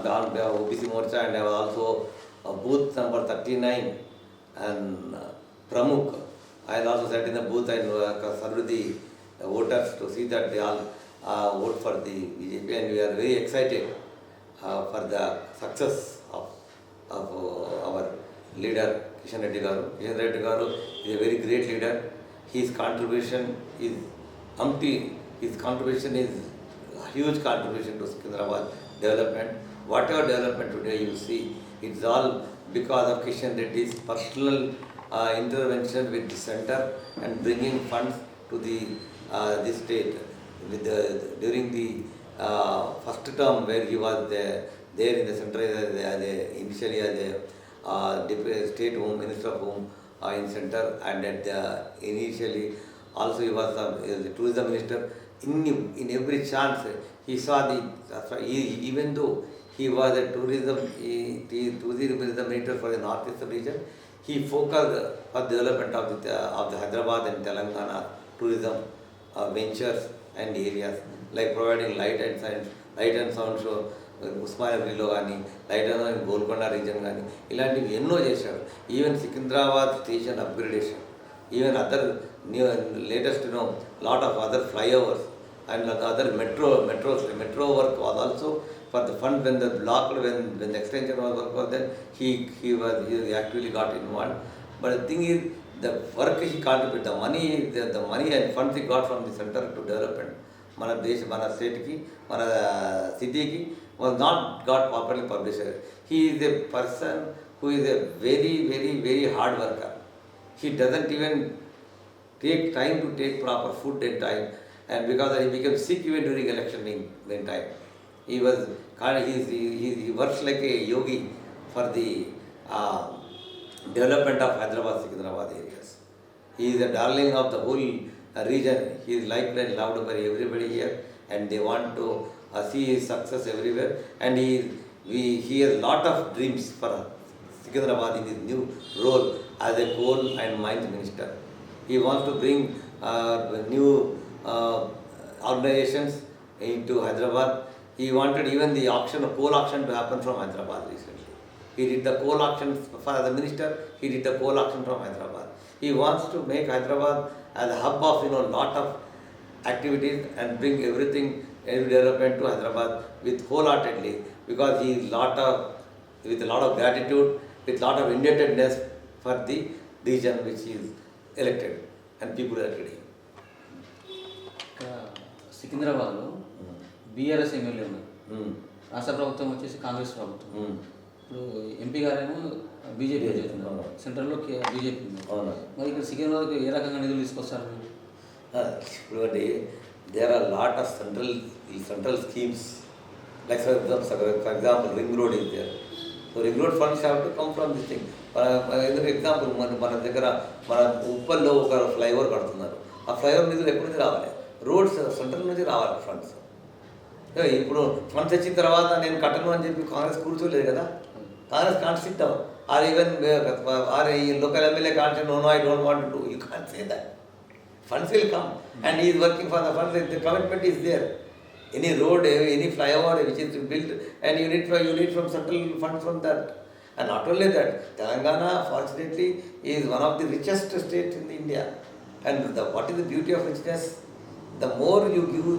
OBC Morcha, and I was also booth number 39 and Pramukh. I also sat in the booth and served the voters to see that they all vote for the BJP, and we are very excited for the success of our leader Kishan Reddy Garu. Kishan Reddy Garu is a very great leader. His contribution is His contribution is a huge contribution to Secunderabad development. Whatever development today you see, it's all because of Kishan Reddy's personal intervention with the center and bringing funds to this state. During the first term where he was there in the center initially as a state home minister of home in center, and initially also he was the tourism minister. In every chance he saw even though he was a tourism minister for the northeastern region, he focused for the development of the Hyderabad and Telangana tourism ventures and areas, like providing light and sound show ఉస్మానియాలో కానీ, light and sound Golconda reason కానీ, ఇలాంటివి ఎన్నో చేశాడు. Even Secunderabad station upgradation, even other latest lot of other flyovers and other metro work was also for the fund when the when the extension was work was then he actually got involved. But the thing is, the work he contributed, the money and funds he got from the center to development మన స్టేట్కి, మన సిటీకి was not got properly published. He is a person who is a very, very, very hard worker. He doesn't even take time to take proper food and time, and because he became sick even during election in time. He works like a yogi for the development of Hyderabad, Secunderabad areas. He is a darling of the whole region. He is liked and loved by everybody here, and they want to see his success everywhere. And he has a lot of dreams for Secunderabad in his new role as a coal and mines minister. He wants to bring new organizations into Hyderabad. He wanted even the coal auction to happen from Hyderabad recently. He did the coal auction for the minister. He did the coal auction from Hyderabad. He wants to make Hyderabad as a hub of lot of activities and bring everything, every development to Hyderabad with wholeheartedly, because he is with a lot of gratitude, with lot of indebtedness for the region which he is elected and people elected him. ఇక్కడ సికింద్రాబాద్లో BRS MLA ఉన్నారు, Hmm. రాష్ట్ర ప్రభుత్వం వచ్చేసి కాంగ్రెస్ ప్రభుత్వం. Hmm. ఇప్పుడు MP గారేమో BJP అవును. చేస్తున్నారు, సెంట్రల్లో బీజేపీ ఉంది. అవును. మరి ఇక్కడ సికింద్రాబాద్కి ఏ రకంగా నిధులు తీసుకొస్తారు మీరు? ఇప్పుడు అంటే there are lot of central schemes, like for example ring road is there. So ring road funds have to come from this thing. ఎందుకంటే ఎగ్జాంపుల్ మన దగ్గర మన ఉప్పల్లో ఒక ఫ్లైఓవర్ కడుతున్నారు. ఆ ఫ్లైఓవర్ నిధులు ఎక్కడి నుంచి రావాలి? రోడ్స్ సెంట్రల్ నుంచి రావాలి ఫండ్స్. ఇప్పుడు ఫండ్స్ వచ్చిన తర్వాత నేను కట్టను అని చెప్పి కాంగ్రెస్ కూర్చోలేదు కదా. Congress can't sit down or even or ఈ local MLA can't no I don't want to do. You can't say that. Funds will come and he is working for the funds. The commitment is there. Any road, any flyover which is built, and you need from central funds from that. And not only that, Telangana fortunately is one of the richest states in India. And what is the beauty of richness? The more you give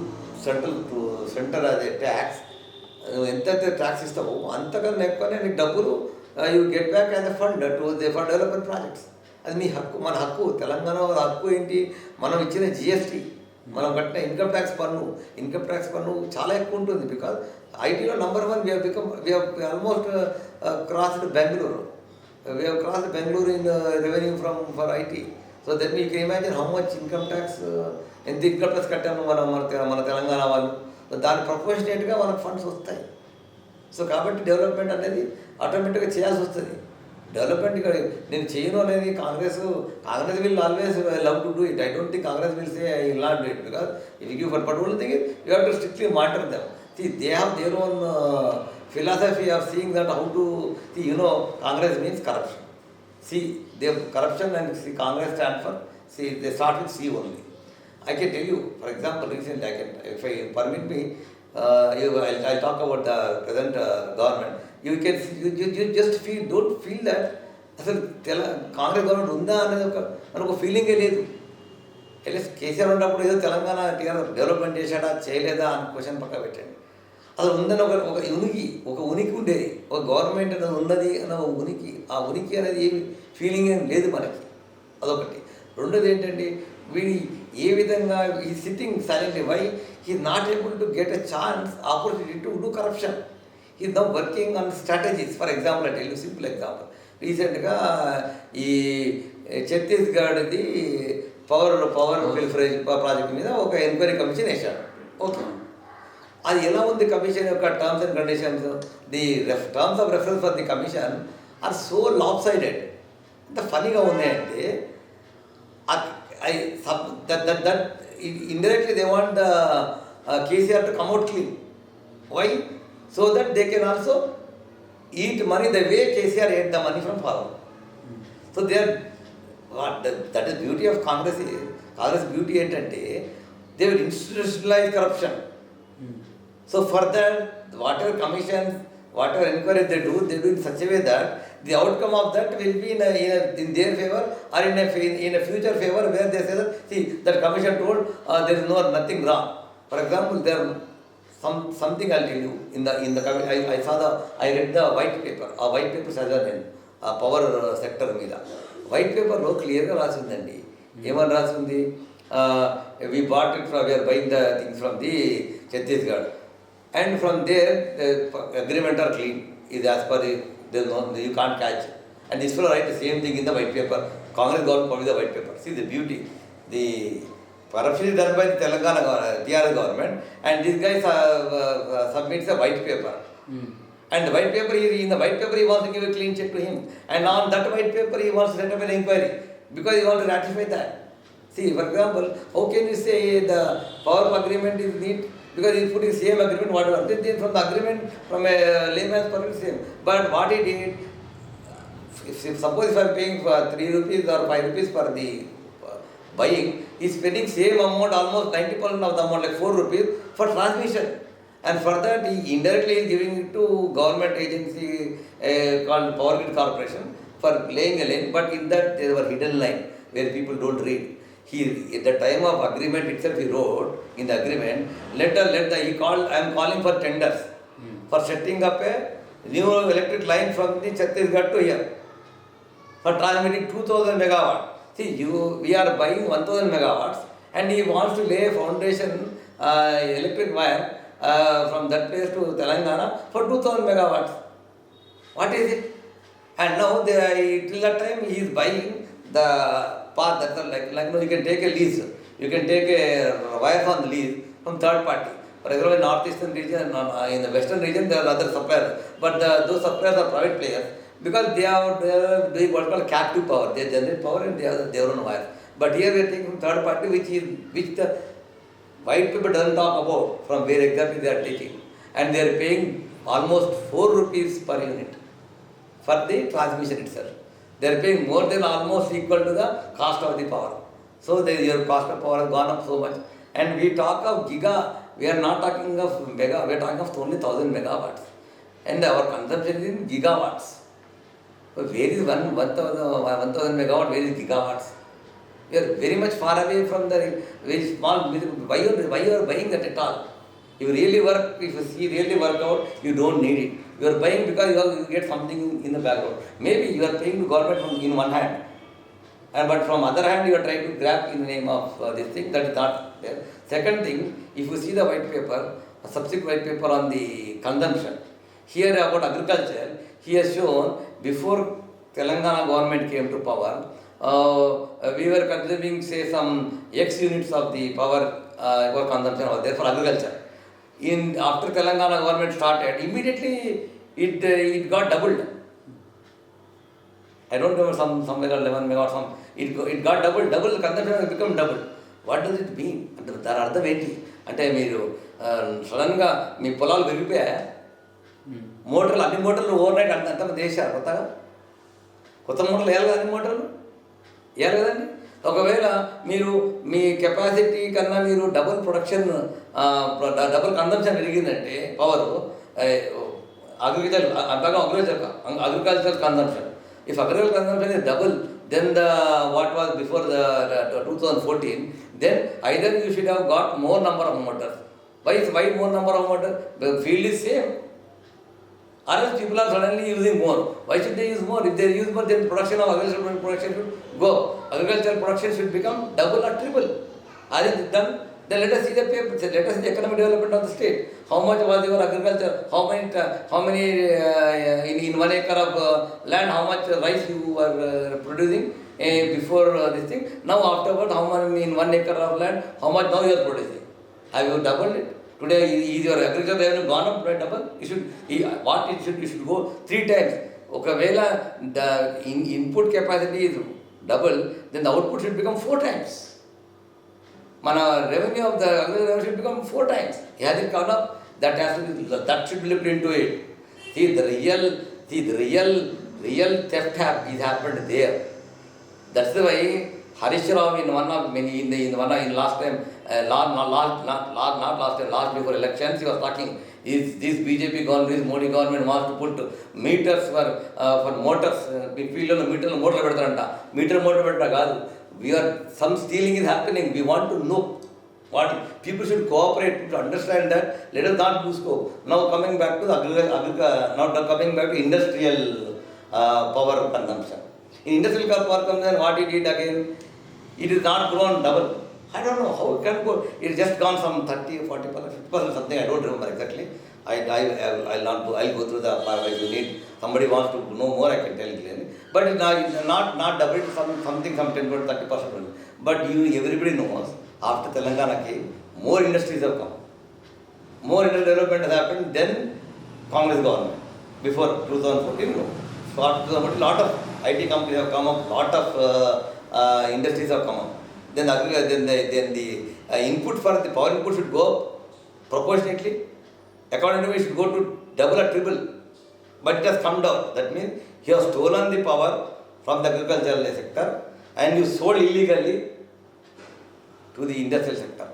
center as a tax, ఎంతైతే tax ఇస్తావో అంతకన్నా ఎక్కువనే నీకు డబ్బులు you get back as a fund for development projects. అది మీ హక్కు, మన హక్కు. తెలంగాణ హక్కు ఏంటి? మనం ఇచ్చిన జిఎస్టీ, మనం కట్టిన ఇన్కమ్ ట్యాక్స్ పన్ను చాలా ఎక్కువ ఉంటుంది. బికాజ్ ఐటీలో number 1 we have almost crossed Bangalore. We have crossed Bangalore in revenue for IT. So then you can imagine how much income tax, ఎంత ఇన్కమ్ ట్యాక్స్ కట్టాము మన తెలంగాణ వాళ్ళు. దాని ప్రపోర్షనేట్గా మనకు ఫండ్స్ వస్తాయి. సో కాబట్టి డెవలప్మెంట్ అనేది ఆటోమేటిక్గా చేయాల్సి వస్తుంది. డెవలప్మెంట్ ఇక్కడ నేను చేయను అనేది Congress will always love to do it. I don't think Congress will say I will not do it, because if you but only thing you have to strictly monitor them. See, they have their own philosophy of seeing that how to see, Congress means corruption. See, they have corruption and see Congress stand for, they start with C only. I can tell you, for example, recently, if I permit me, I'll talk about the present government. You just don't feel that అసలు Congress government ఉందా అనేది ఒక ఫీలింగే లేదు. కేసీఆర్ ఉన్నప్పుడు ఏదో Telangana development చేశాడా చేయలేదా అని క్వశ్చన్ పక్క పెట్టండి. అసలు ఉందని ఒక ఉనికి ఉండేది, ఒక గవర్నమెంట్ అనేది ఉన్నది అన్న ఉనికి. ఆ ఉనికి అనేది ఏమి ఫీలింగ్ ఏం లేదు మనకి. అదొకటి. రెండోది ఏంటంటే వీడి ఏ విధంగా ఈ sitting silently, why he not able to get a chance opportunity to do corruption. He now working on strategies. For example I tell you simple example. రీసెంట్గా ఈ ఛత్తీస్గఢ్ది పవర్ వెల్ఫేర్ ప్రాజెక్ట్ మీద ఒక ఎంక్వైరీ కమిషన్ వేశాడు. Okay, అది ఎలా ఉంది commission యొక్క terms and conditions? The terms of reference for the commission are so lopsided. ఎంత ఫనీగా ఉన్నాయంటే that indirectly they want the KCR to come out clean. Why? So that they can also eat money the way KCR ate the money from farmer. So they are that is beauty of Congress. Congress beauty ఏంటంటే they will institutionalize corruption. So for that, whatever commissions, whatever inquiries they do in such a way that the outcome of that will be in their favor or in a future favor, where they say that, see, that commission told there is nothing wrong. For example, there something I'll tell you in the I read the white paper. A white paper చదివాను power sector మీద. White పేపర్లో క్లియర్గా రాసిందండి. ఏమని రాసింది? we bought it from, we are buying the things from the Chhattisgarh, and from there the agreement are clean. Is as per you can't catch. And this fellow write the same thing in the white paper. Congress government published the white paper. See the beauty. The corruption is done by the Telangana TRS government, and this guy submits a white paper. And the white paper, in the white paper he wants to give a clean check to him, and on that white paper he wants to set up an inquiry because he wants to ratify that. See, for example, how can you say the power agreement is neat? Because he put the same agreement, whatever. Then from the agreement, from a layman's point, same. But what he did, suppose if I am paying for 3 rupees or 5 rupees for the buying, he is spending same amount, almost 90% of the amount, like 4 rupees for transmission. And for that, he indirectly is giving it to government agency called Power Grid Corporation for laying a line. But in that, there were hidden line where people don't read. At the time of agreement itself, he wrote in the agreement, I am calling for tenders for setting up a new electric line from the Chhattisgarh to here for transmitting 2000 megawatt. See, we are buying 1000 megawatts and he wants to lay a foundation electric wire from that place to Telangana for 2000 megawatts. What is it? And now till that time he is buying the path that you can take a lease. You can take a wire on the lease from third party. For example, in northeastern region, in the western region, there are other suppliers, but those suppliers are private players because they are doing what is called captive power. They generate power and they have their own wire. But here we are taking from third party, which the white paper doesn't talk about from where exactly they are taking, and they are paying almost 4 rupees per unit for the transmission itself. They are paying more than almost equal to the cost of the power. So your cost of power has gone up so much. And we talk of giga, we are not talking of mega, we are talking of only 1000 megawatts. And our consumption is in gigawatts. So where is 1000 megawatt, where is gigawatts? We are very much far away from the very small, why you are buying that at all? You really work, if you see really work out, you don't need it. You are buying because you get something in the background. Maybe you are paying to government in one hand, but from other hand you are trying to grab in the name of this thing, that is not there. Second thing, if you see the white paper, a subsequent white paper on the consumption, here about agriculture, he has shown before Telangana government came to power, we were consuming say some X units of the power consumption was there for agriculture. After Telangana government started, immediately it got doubled. I don't remember somewhere 11 megawatts. It got doubled the consumption has become double. What does it mean? దాని అర్థం ఏంటి అంటే మీరు సడన్గా మీ పొలాలు పెరిగిపోయా మోటార్లు అన్ని మోటార్లు ఓవర్ నైట్ అంతా వేసారు కొత్త మోటార్లు వేయాలి అన్ని మోటార్లు వేయాలి కదండి. ఒకవేళ మీరు మీ కెపాసిటీ కన్నా మీరు డబుల్ ప్రొడక్షన్ డబుల్ కన్సంప్షన్ పెరిగిందంటే power agricultural consumption. If agricultural consumption is double than what was before the 2014, then either you should have got more number of motors. Why more number of motors? The field is same. Or else people are suddenly using more. Why should they use more? If they use more, then production of agricultural production should go. Agricultural production should become double or triple. Are it done? Then let us see the paper. Let us see the economic development of the state. How much was your agriculture? How many in 1 acre of land? How much rice you were producing before this thing? Now afterward, how many in 1 acre of land? How much now you are producing? Have you doubled it? Today is your agriculture revenue gone up by double? You should go 3 times. Okavela the input capacity is double, then the output should become 4 times. Mana revenue of the agriculture should become 4 times. Has it gone up? That should be looked into it. See the real theft is happened there. That's why Harish Rao in one of many in last time last before elections he was talking. This BJP government, this Modi government wants to put meters for motors. Field lo meter lo motor pedtaranta. Meter motor pedta kaadu. Some stealing is happening. We want to know what people should cooperate to understand that. Let us not lose scope. Now coming back to industrial power consumption. In industrial power consumption, what it did again? It is not grown double. I don't know how it can go. It just gone some 30, 40%, 50% something. I don't remember exactly. I'll go through the power. If you need somebody wants to know more, I can tell you clearly. But it's not double to something, some 10%, 30%. But everybody knows after Telangana came, more industries have come. More industrial development has happened than Congress government. Before 2014, no. So after a lot of IT companies have come up, lot of industries have come up. Then the input for the power input should go up proportionately. According to me, it should go to double or triple. But it has come down. That means you have stolen the power from the agricultural sector and you sold illegally to the industrial sector.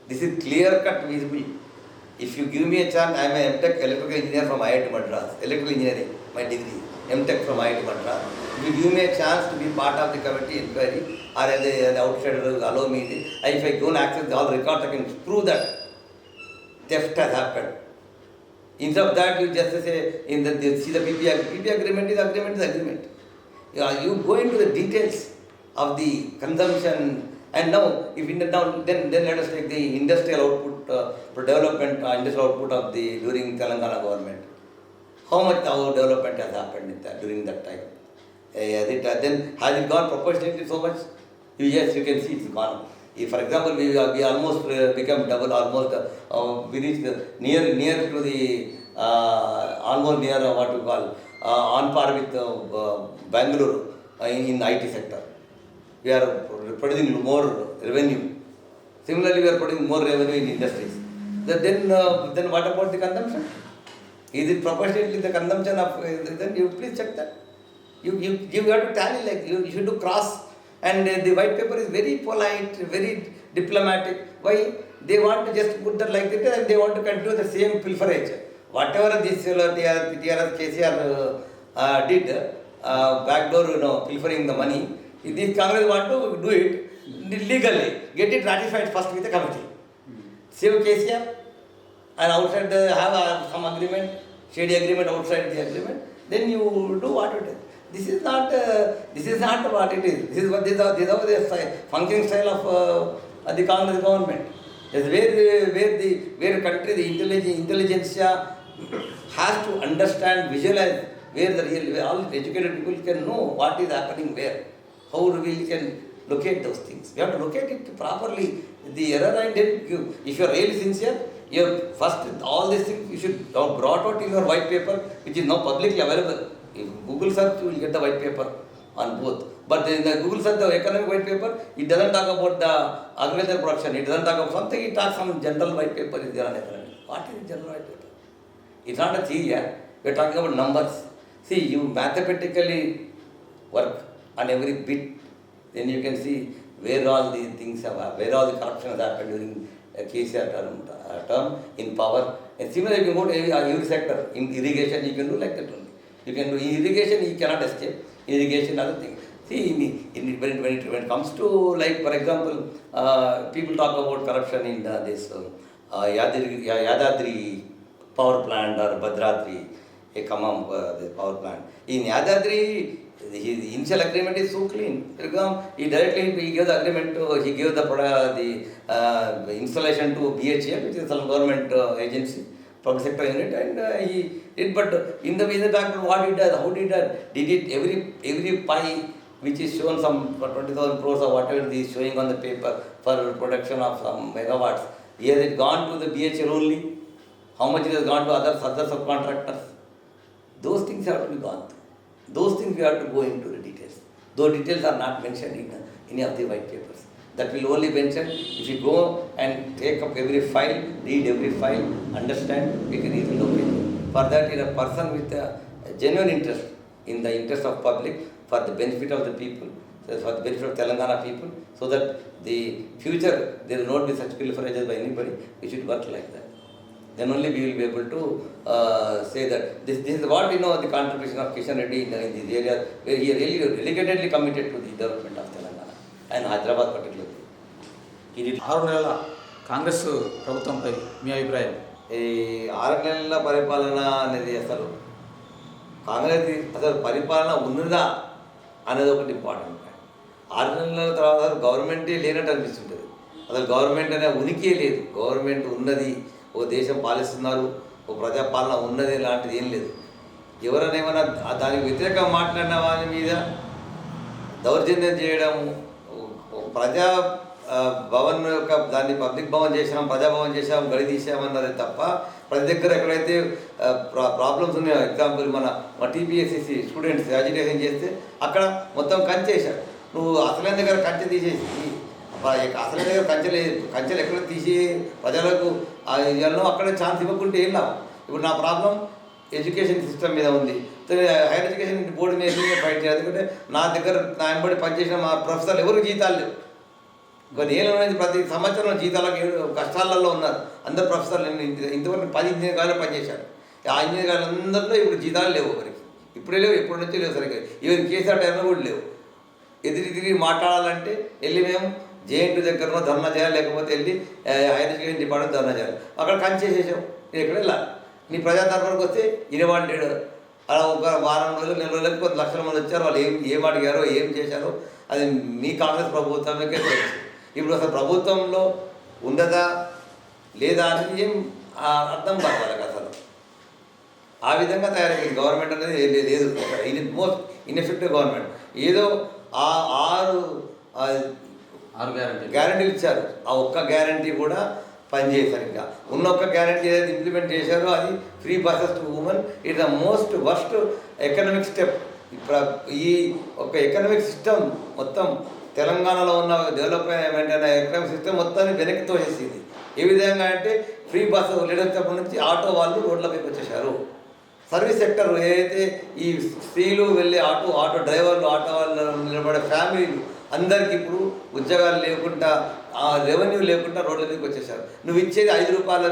This is clear-cut visible. If you give me a chance, I am an MTech electrical engineer from IIT Madras, electrical engineering, my degree. MTech from IIT Madras. If you give me a chance to be part of the committee inquiry, or as the outsider allow me, if I don't access all records, I can prove that theft has happened. Instead of that, you just say, see the PP agreement is agreement. You go into the details of the consumption, and now, then let us take the industrial output, for development, industrial output of during Telangana government. How much our development has happened during that time? Then has it gone proportionately so much? Yes, you can see it's gone. If, for example, we almost become double, almost we reached near to the almost near what you call on par with Bangalore in IT sector. We are producing more revenue. Similarly, we are producing more revenue in industries. Then what about the consumption? Is it proportionately the consumption of? Then you please check that. You have to tally, like you should do cross. And the white paper is very polite, very diplomatic. Why? They want to just put that like that, and they want to continue the same pilferage. Whatever this TRS KCR did, backdoor, pilfering the money. This Congress want to do it legally. Get it ratified first with the committee. Save KCR, and outside have some agreement, shady agreement outside the agreement. Then you do what it is. This is not what it is. This is the functioning style of the Congress government. It's where country, the intelligentsia has to understand, visualize where all educated people can know what is happening where. How we can locate those things. We have to locate it properly. The error, and then if you are really sincere, first all these things you should have brought out in your white paper, which is now publicly available. If Google search, you will get the white paper on both. But in the Google search, the economic white paper, it doesn't talk about the agriculture production. It doesn't talk about something. It talks some general white paper is there on economy. What is general white paper? It's not a theory. We are talking about numbers. See, you mathematically work on every bit, then you can see where all these things have happened, where all the corruption has happened during KCR term in power. And similarly, you can go to every sector. In irrigation, you can do like that only. You can do in irrigation, you cannot escape. Irrigation, other thing. See, when it comes to, like, for example, people talk about corruption in this Yadadri power plant or Bhadradri, a Kamam the power plant. In Yadadri, the initial agreement is so clean. He directly gave the agreement to, he gave the installation to BHEL, which is some government agency, public sector unit, and he did. But in the background, what he does, how he does, did it every pie which is shown some 20,000 crores or whatever is showing on the paper for production of some megawatts. Has it gone to the BHEL only? How much it has gone to other subcontractors? Those things have to be gone through. Those things we have to go into the details. Those details are not mentioned in any of the white papers. That will only mention if you go and take up every file, read every file, understand, we can easily locate it. For that, a person with a genuine interest in the interest of public, for the benefit of the people, for the benefit of Telangana people, so that the future there will not be such pilferages by anybody. We should work like that. Then only we will be able to say that this is what the contribution of Kishan Reddy in these areas where he really dedicatedly committed to the development of Telangana and Hyderabad particularly. ఇది 6 నెలల కాంగ్రెస్ ప్రభుత్వంపై మీ అభిప్రాయం? ఈ 6 నెలల పరిపాలన అనేది అసలు కాంగ్రెస్ అసలు పరిపాలన ఉన్నదా అనేది ఒకటి ఇంపార్టెంట్. 6 నెలల తర్వాత గవర్నమెంటే లేనట్టు అనిపిస్తుంటుంది. అసలు గవర్నమెంట్ అనే ఉనికే లేదు. గవర్నమెంట్ ఉన్నది, ఓ దేశం పాలిస్తున్నారు, ఓ ప్రజాపాలన ఉన్నది, లాంటిది ఏం లేదు. ఎవరైనా ఏమైనా దానికి వ్యతిరేకంగా మాట్లాడిన వారి మీద దౌర్జన్యం చేయడము, ప్రజా భవన్ యొక్క దాన్ని పబ్లిక్ భవన్ చేసాం, ప్రజాభవన్ చేసాం, గడి తీసామన్నది తప్ప ప్రతి దగ్గర ఎక్కడైతే ప్రాబ్లమ్స్ ఉన్నాయో, ఎగ్జాంపుల్ మన టీపీఎస్సీసీ స్టూడెంట్స్ అజిటేషన్ చేస్తే అక్కడ మొత్తం కంచేశాడు. నువ్వు అసలైన దగ్గర కంచె తీసేసి అసలైన దగ్గర కంచెలు ఎక్కడ తీసి ప్రజలకు ఇవ్వాలో అక్కడ ఛాన్స్ ఇవ్వకుంటే ఏం లాభం. ఇప్పుడు నా ప్రాబ్లం ఎడ్యుకేషన్ సిస్టమ్ మీద ఉంది. హైయర్ ఎడ్యుకేషన్ బోర్డు మీద ఫైట్ చేయాలి. ఎందుకంటే నా దగ్గర నా వెంబడి పనిచేసిన మా ప్రొఫెసర్లు ఎవరికి జీతాలు లేవు. కొన్ని ఏళ్ళు అనేది ప్రతి సంవత్సరం జీతాలకు కష్టాలలో ఉన్నారు అందరు ప్రొఫెసర్లు. ఇంతవరకు 10 ఇంజనీర్ గారు పనిచేశారు. ఆ ఇంజనీర్ గారు అందరిలో ఇప్పుడు జీతాలు లేవు ఒకరికి. ఇప్పుడే లేవు, ఎప్పటి నుంచో లేవు సరిగ్గా. ఈవెన్ కేసీఆర్ టైంలో కూడా లేవు. తిరిగి మాట్లాడాలంటే వెళ్ళి మేము జేఎన్టీ దగ్గరనో ధర్నా చేయాలి, లేకపోతే వెళ్ళి హైయర్ ఎడ్యుకేషన్ డిపార్ట్మెంట్ ధర్నా చేయాలి. అక్కడ కంచేసేసాం. నేను ఎక్కడ వెళ్ళాలి? నీ ప్రజా తరఫునకు వస్తే ఇనవాడు. అలా ఒక వారం రోజులు, 4 రోజులకి కొంత లక్షల మంది వచ్చారు. వాళ్ళు ఏం అడిగారో, ఏం చేశారో అది మీ కాంగ్రెస్ ప్రభుత్వానికే తెలుసు. ఇప్పుడు అసలు ప్రభుత్వంలో ఉండదా లేదా అని ఏం అర్థం కాదు వాళ్ళకి అసలు. ఆ విధంగా తయారైంది గవర్నమెంట్ అనేది. లేదు, ఇది మోస్ట్ ఇన్ఎఫెక్టివ్ గవర్నమెంట్. ఏదో ఆ 6 గ్యారంటీలు ఇచ్చారు. ఆ ఒక్క గ్యారంటీ కూడా పనిచేశారు. ఇంకా ఉన్న ఒక్క గ్యారంటీ ఏదైతే ఇంప్లిమెంట్ చేశారో అది free buses to women. It the most worst economic step. ఈ ఒక ఎకనామిక్ సిస్టమ్ మొత్తం తెలంగాణలో ఉన్న డెవలప్మెంట్ అయిన ఎకనామిక్ సిస్టమ్ మొత్తాన్ని వెనక్కి తోసేసింది. ఏ విధంగా అంటే ఫ్రీ బస్సు లేడేటప్పటి నుంచి ఆటో వాళ్ళు రోడ్లపైకి వచ్చేసారు. సర్వీస్ సెక్టర్ ఏదైతే ఈ స్త్రీలు వెళ్ళే ఆటో డ్రైవర్లు, ఆటో వాళ్ళు నిలబడే ఫ్యామిలీలు అందరికీ ఇప్పుడు ఉద్యోగాలు లేకుండా, రెవెన్యూ లేకుండా రోడ్ల మీదకి వచ్చేసారు. నువ్వు ఇచ్చేది 5 రూపాయల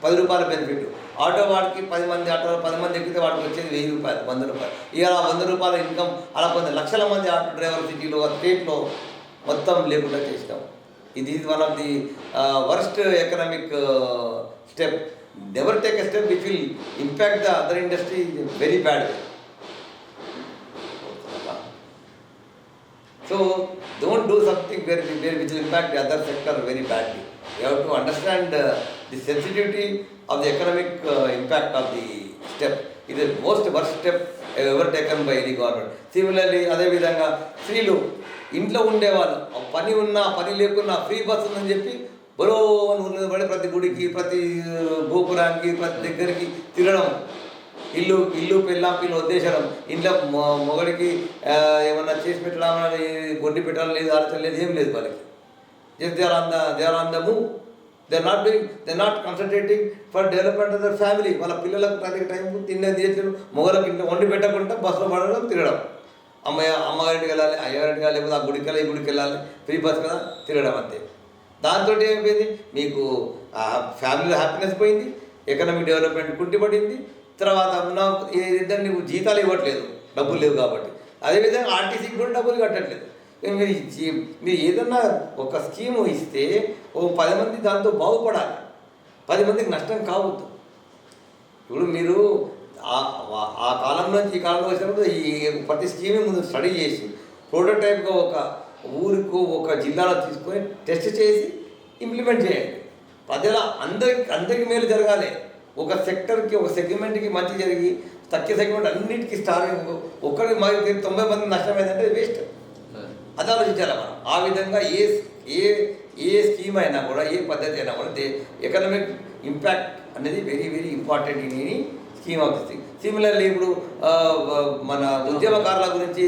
10 రూపాయల బెనిఫిట్. ఆటో వాడికి 10 మంది ఆటోలో 10 మంది ఎక్కితే వాడికి వచ్చేది 1000 రూపాయలు, 100 రూపాయలు. ఇక 100 రూపాయల ఇన్కమ్ అలా కొన్ని లక్షల మంది ఆటో డ్రైవర్ సిటీలో, స్టేట్లో మొత్తం లేకుండా చేసినాం. ఇది one of the worst economic step. Never take a step which will impact the other industry very bad. So don't do something which will impact the other sector very badly. You have to understand the sensitivity of the economic impact of the step. It is the most worst step ever taken by any government. Similarly, అదే విధంగా స్త్రీలు ఇంట్లో ఉండేవాళ్ళు పని ఉన్నా పని లేకున్నా free bus ఉందని చెప్పి బరో పడి ప్రతి గుడికి, ప్రతి గోపురానికి, ప్రతి దగ్గరికి తిరగడం. ఇల్లు పిల్లు ఉద్దేశం. ఇంట్లో మొగడికి ఏమన్నా చేసి పెట్టడం, గొడ్డి పెట్టడం లేదు, ఆలోచన లేదు, ఏం లేదు వాళ్ళకి. Just they are on the move. They not concentrating for development of their family. వాళ్ళ పిల్లలకు ప్రతి టైంకు తినేది చేసి మొగలకు ఇంట్లో వండి పెట్టకుండా బస్సులో పడడం, తిరగడం. అమ్మగారింటికి వెళ్ళాలి, అయ్యగారింటికి వెళ్ళాలి, లేకపోతే ఆ గుడికి వెళ్ళాలి, ఈ గుడికి వెళ్ళాలి, ఫ్రీ బస్ కదా తిరగడం అంతే. దాంతో ఏమైపోయింది, మీకు ఫ్యామిలీలో హ్యాపీనెస్ పోయింది, ఎకనామిక్ డెవలప్మెంట్ కుంటిపడింది. తర్వాత ఇద్దరు నీకు జీతాలు ఇవ్వట్లేదు, డబ్బులు లేవు కాబట్టి. అదేవిధంగా ఆర్టీసీకి కూడా డబ్బులు కట్టట్లేదు. మీరు ఏదన్నా ఒక స్కీము ఇస్తే 10 మంది దాంతో బాగుపడాలి, 10 మందికి నష్టం కావద్దు. ఇప్పుడు మీరు ఆ కాలం నుంచి ఈ కాలంలో వచ్చినప్పుడు ఈ ప్రతి స్కీమ్ ముందు స్టడీ చేసి ప్రోటోటైప్గా ఒక ఊరికి, ఒక జిల్లాలో తీసుకొని టెస్ట్ చేసి ఇంప్లిమెంట్ చేయండి. ప్రజల అందరికి మేలు జరగాలి. ఒక సెక్టర్కి, ఒక సెగ్మెంట్కి మంచి జరిగి తక్కువ సెగ్మెంట్ అన్నిటికీ స్టార్టింగ్ ఒక్కరికి 90 మంది నష్టమైందంటే వేస్ట్. అది ఆలోచించాలి మనం. ఆ విధంగా ఏ స్కీమ్ అయినా కూడా, ఏ పద్ధతి అయినా కూడా ఎకనామిక్ ఇంపాక్ట్ అనేది very very important in any scheme of this thing. Similarly ఇప్పుడు మన ఉద్యమకారుల గురించి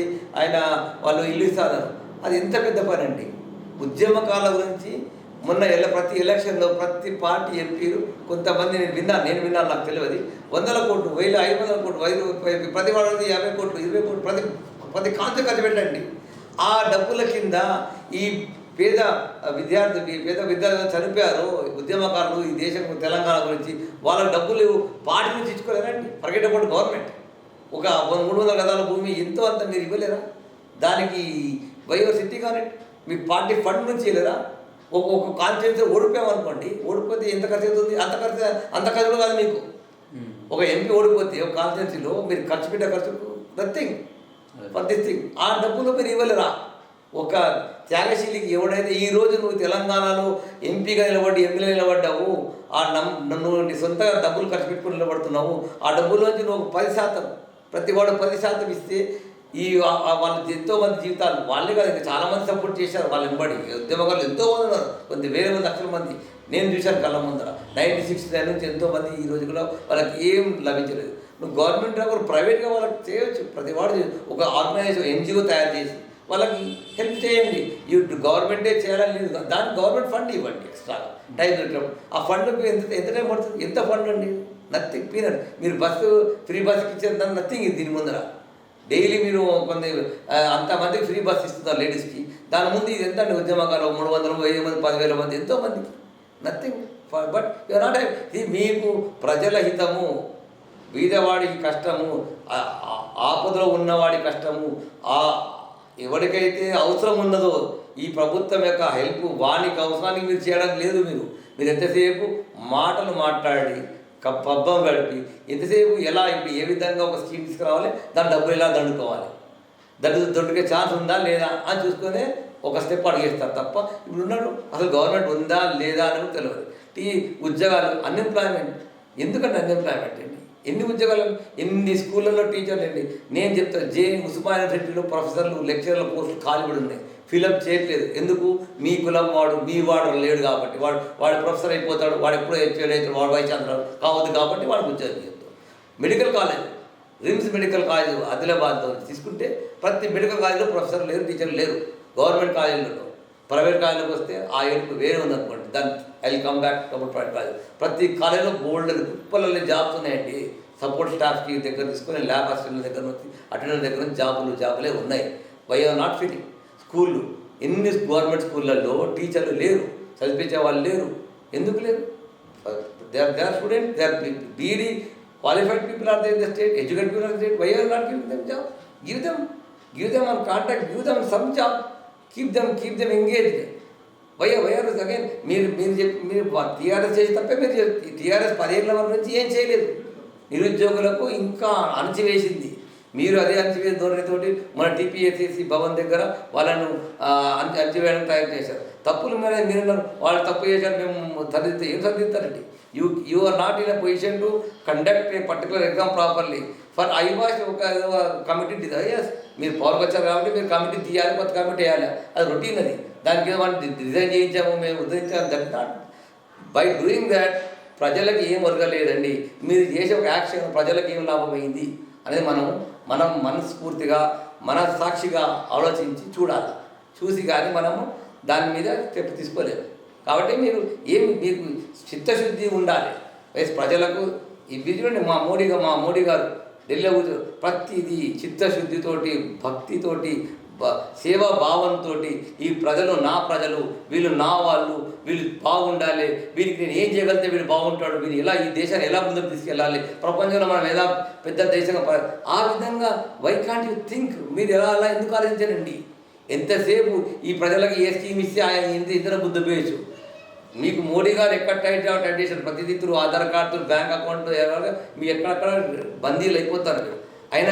వాళ్ళు ఇల్లు ఇస్తారు. అది ఎంత పెద్ద పని అండి. ఉద్యమకారుల గురించి మొన్న ప్రతి ఎలక్షన్లో ప్రతి పార్టీ ఎంపీలు కొంతమంది నేను విన్నాను, నాకు తెలియదు, 100 కోట్లు, 500 కోట్లు, ప్రతి వాడికి 50 కోట్లు, 20 కోట్లు ప్రతి కాంతి ఖర్చు పెట్టండి. ఆ డబ్బుల కింద ఈ పేద విద్యార్థులు చనిపోయారు, ఉద్యమకారులు, ఈ దేశం తెలంగాణ గురించి వాళ్ళ డబ్బులు పార్టీ నుంచి ఇచ్చుకోలేరండి. Forget about government. ఒక 300 గదాల భూమి ఎంతో అంత మీరు ఇవ్వలేరా? దానికి వైఎస్ సిటీ కానీ మీ పార్టీ ఫండ్ నుంచి ఇవ్వలేరా? ఒక కాన్స్టిట్యూన్సీ ఓడిపోయామనుకోండి, ఓడిపోతే ఎంత ఖర్చు అవుతుంది? అంత ఖర్చు కాదు మీకు. ఒక ఎంపీ ఓడిపోతే ఒక కాన్స్టిట్యూన్సీలో మీరు ఖర్చు పెట్టే ఖర్చు నథింగ్ ఫర్ దిస్ థింగ్. ఆ డబ్బులు మీరు ఇవ్వలేరా? ఒక త్యాగశీలికి ఎవడైతే ఈరోజు నువ్వు తెలంగాణలో ఎంపీగా నిలబడి, ఎమ్మెల్యే నిలబడ్డావు, నువ్వు నీ సొంతగా డబ్బులు ఖర్చు పెట్టుకుని నిలబడుతున్నావు. ఆ డబ్బుల్లోంచి నువ్వు 10%, ప్రతి వాడు 10% ఇస్తే వాళ్ళ ఎంతోమంది జీవితాలు వాళ్ళే కాదు, ఇంకా చాలామంది సపోర్ట్ చేశారు. వాళ్ళు వెంబడి ఉద్యమకారులు ఎంతోమంది ఉన్నారు, వేల మంది, లక్షల మంది నేను చూశాను కళ్ళ ముందర. 1969 నుంచి ఎంతోమంది ఈ రోజు కూడా వాళ్ళకి ఏం లభించలేదు. నువ్వు గవర్నమెంట్ కూడా ప్రైవేట్గా వాళ్ళకి చేయవచ్చు. ప్రతి వాడు ఒక ఆర్గనైజేషన్, ఎన్జిఓ తయారు చేసి వాళ్ళకి హెల్ప్ చేయండి. ఈ గవర్నమెంటే చేయాలని లేదు, దానికి గవర్నమెంట్ ఫండ్ ఇవ్వండి ఎక్స్ట్రా టైం దొరికినప్పుడు. ఆ ఫండ్కి ఎంత టైం పడుతుంది? ఎంత ఫండ్ అండి? Nothing, peanut. మీరు ఫ్రీ బస్కి ఇచ్చేది నథింగ్. దీని ముందర డైలీ మీరు అంతమందికి ఫ్రీ బస్ ఇస్తున్నారు లేడీస్కి. దాని ముందు ఇది ఎంత అండి? ఉద్యమకాలు 300, 1000 మంది, 10,000 మంది, ఎంతోమందికి నథింగ్. But your not. ఇది మీకు ప్రజల హితము, బీదవాడికి కష్టము, ఆపదలో ఉన్నవాడి కష్టము, ఎవరికైతే అవసరం ఉన్నదో ఈ ప్రభుత్వం యొక్క హెల్ప్ వానికి అవసరానికి మీరు చేయడం లేదు. మీరు ఎంతసేపు మాటలు మాట్లాడి పబ్బం గడిపి ఎంతసేపు ఎలా ఇప్పుడు ఏ విధంగా ఒక స్కీమ్ తీసుకురావాలి, దాని డబ్బులు ఎలా దండుకోవాలి, దొరికే ఛాన్స్ ఉందా లేదా అని చూసుకొని ఒక స్టెప్ అడిగేస్తారు తప్ప ఇప్పుడు ఉన్నాడు అసలు గవర్నమెంట్ ఉందా లేదా అని తెలియదు. ఉద్యోగాలు అన్ఎంప్లాయ్మెంట్, ఎందుకంటే అన్ఎంప్లాయ్మెంట్ అండి, ఎన్ని ఉద్యోగాలు, ఎన్ని స్కూళ్ళల్లో టీచర్లు అండి. నేను చెప్తాను, ఉస్మానియా యూనివర్సిటీలో ప్రొఫెసర్లు లెక్చరర్ల పోస్టులు ఖాళీ కూడా ఉన్నాయి, ఫిలప్ చేయట్లేదు. ఎందుకు? మీ కులం వాడు మీ వాడు లేడు కాబట్టి, వాడు ప్రొఫెసర్ అయిపోతాడు, వాడు ఎప్పుడో హెచ్ఓడి అవుతాడు, వాడు వైస్ ఛాన్సలర్ కావద్దు కాబట్టి వాడికి ఉద్యోగం చెప్తాడు. Medical college, RIMS medical college ఆదిలాబాద్లో తీసుకుంటే ప్రతి మెడికల్ కాలేజీలో ప్రొఫెసర్ లేరు, టీచర్లు లేరు. గవర్నమెంట్ కాలేజీలలో, ప్రైవేట్ కాలేజీలోకి వస్తే ఆ ఏడుపు వేరే ఉందనుకోండి, దాన్ని I will come back to private college. ప్రతి కాలేజీలో గోల్డెన్ కుప్పలలో జాబ్స్ ఉన్నాయండి. సపోర్ట్ స్టాఫ్కి దగ్గర తీసుకొని ల్యాబ్ అసిస్టెంట్ల దగ్గర నుంచి అటెండర్ దగ్గర నుంచి జాబులే ఉన్నాయి. Why are not fitting. స్కూళ్ళు, ఎన్ని గవర్నమెంట్ స్కూళ్ళల్లో టీచర్లు లేరు, చదివించే వాళ్ళు లేరు. ఎందుకు లేరు? They are student, they are BEd qualified people are there in the state, educated people are there. Why are you not giving them job? Give them on contract, give them some job, keep them engaged. Why are you again? మీరు TRS చేసి తప్పే, మీరు TRS 10 ఏళ్ళ నుంచి ఏం చేయలేదు. నిరుద్యోగులకు ఇంకా అణచివేసింది. మీరు అదే అణచివేసే ధోరణితోటి మన టీపీఎస్సీ భవన్ దగ్గర వాళ్ళను అణచివేయడానికి ప్రయత్నం చేశారు. తప్పులు మీద మీరు వాళ్ళు తప్పు చేశారు, మేము సరిదిద్దాం. ఏం సరిదిద్దారండి? You are not in a position to conduct a particular exam properly. For IVAS ఒక కమిటీ డిజైన్, మీరు పవర్కి వచ్చారు కాబట్టి మీరు కమిటీ తీయాలి, కొత్త కమిటీ వేయాలి, అది రొటీన్. అది దానికి మనం డిజైన్ చేయించాము, మేము ఉద్ధరించాము. That not by doing that ప్రజలకు ఏం ఒరగలేదండి. మీరు చేసే ఒక యాక్షన్ ప్రజలకు ఏం లాభమైంది అనేది మనం మనస్ఫూర్తిగా మన సాక్షిగా ఆలోచించి చూసి కానీ మనము దాని మీద స్టెప్ తీసుకోలేము. కాబట్టి మీకు చిత్తశుద్ధి ఉండాలి. ప్రజలకు చూడండి, మా మోడీ గారు ఢిల్లీలో ప్రతిదీ చిత్తశుద్ధితోటి, భక్తితోటి, సేవా భావంతో ఈ ప్రజలు నా ప్రజలు, వీళ్ళు నా వాళ్ళు, వీళ్ళు బాగుండాలి, వీరికి నేను ఏం చేయగలిగితే వీళ్ళు బాగుంటాడు, వీళ్ళు ఎలా ఈ దేశాన్ని ఎలా ముందుకు తీసుకెళ్ళాలి, ప్రపంచంలో మనం ఎలా పెద్ద దేశంగా, ఆ విధంగా వై కాంట్ యూ థింక్? మీరు ఎలా ఎందుకు ఆలోచించారండి? ఎంతసేపు ఈ ప్రజలకు ఏ స్కీమ్ ఇస్తే ఆయన ఇతర బుద్ధి పోయచ్చు. మీకు మోడీ గారు ఎక్కడ టైట్ చేశారు, ప్రతిదీ through Aadhaar card, bank account, మీరు ఎక్కడెక్కడ బందీలు అయిపోతారు. అయినా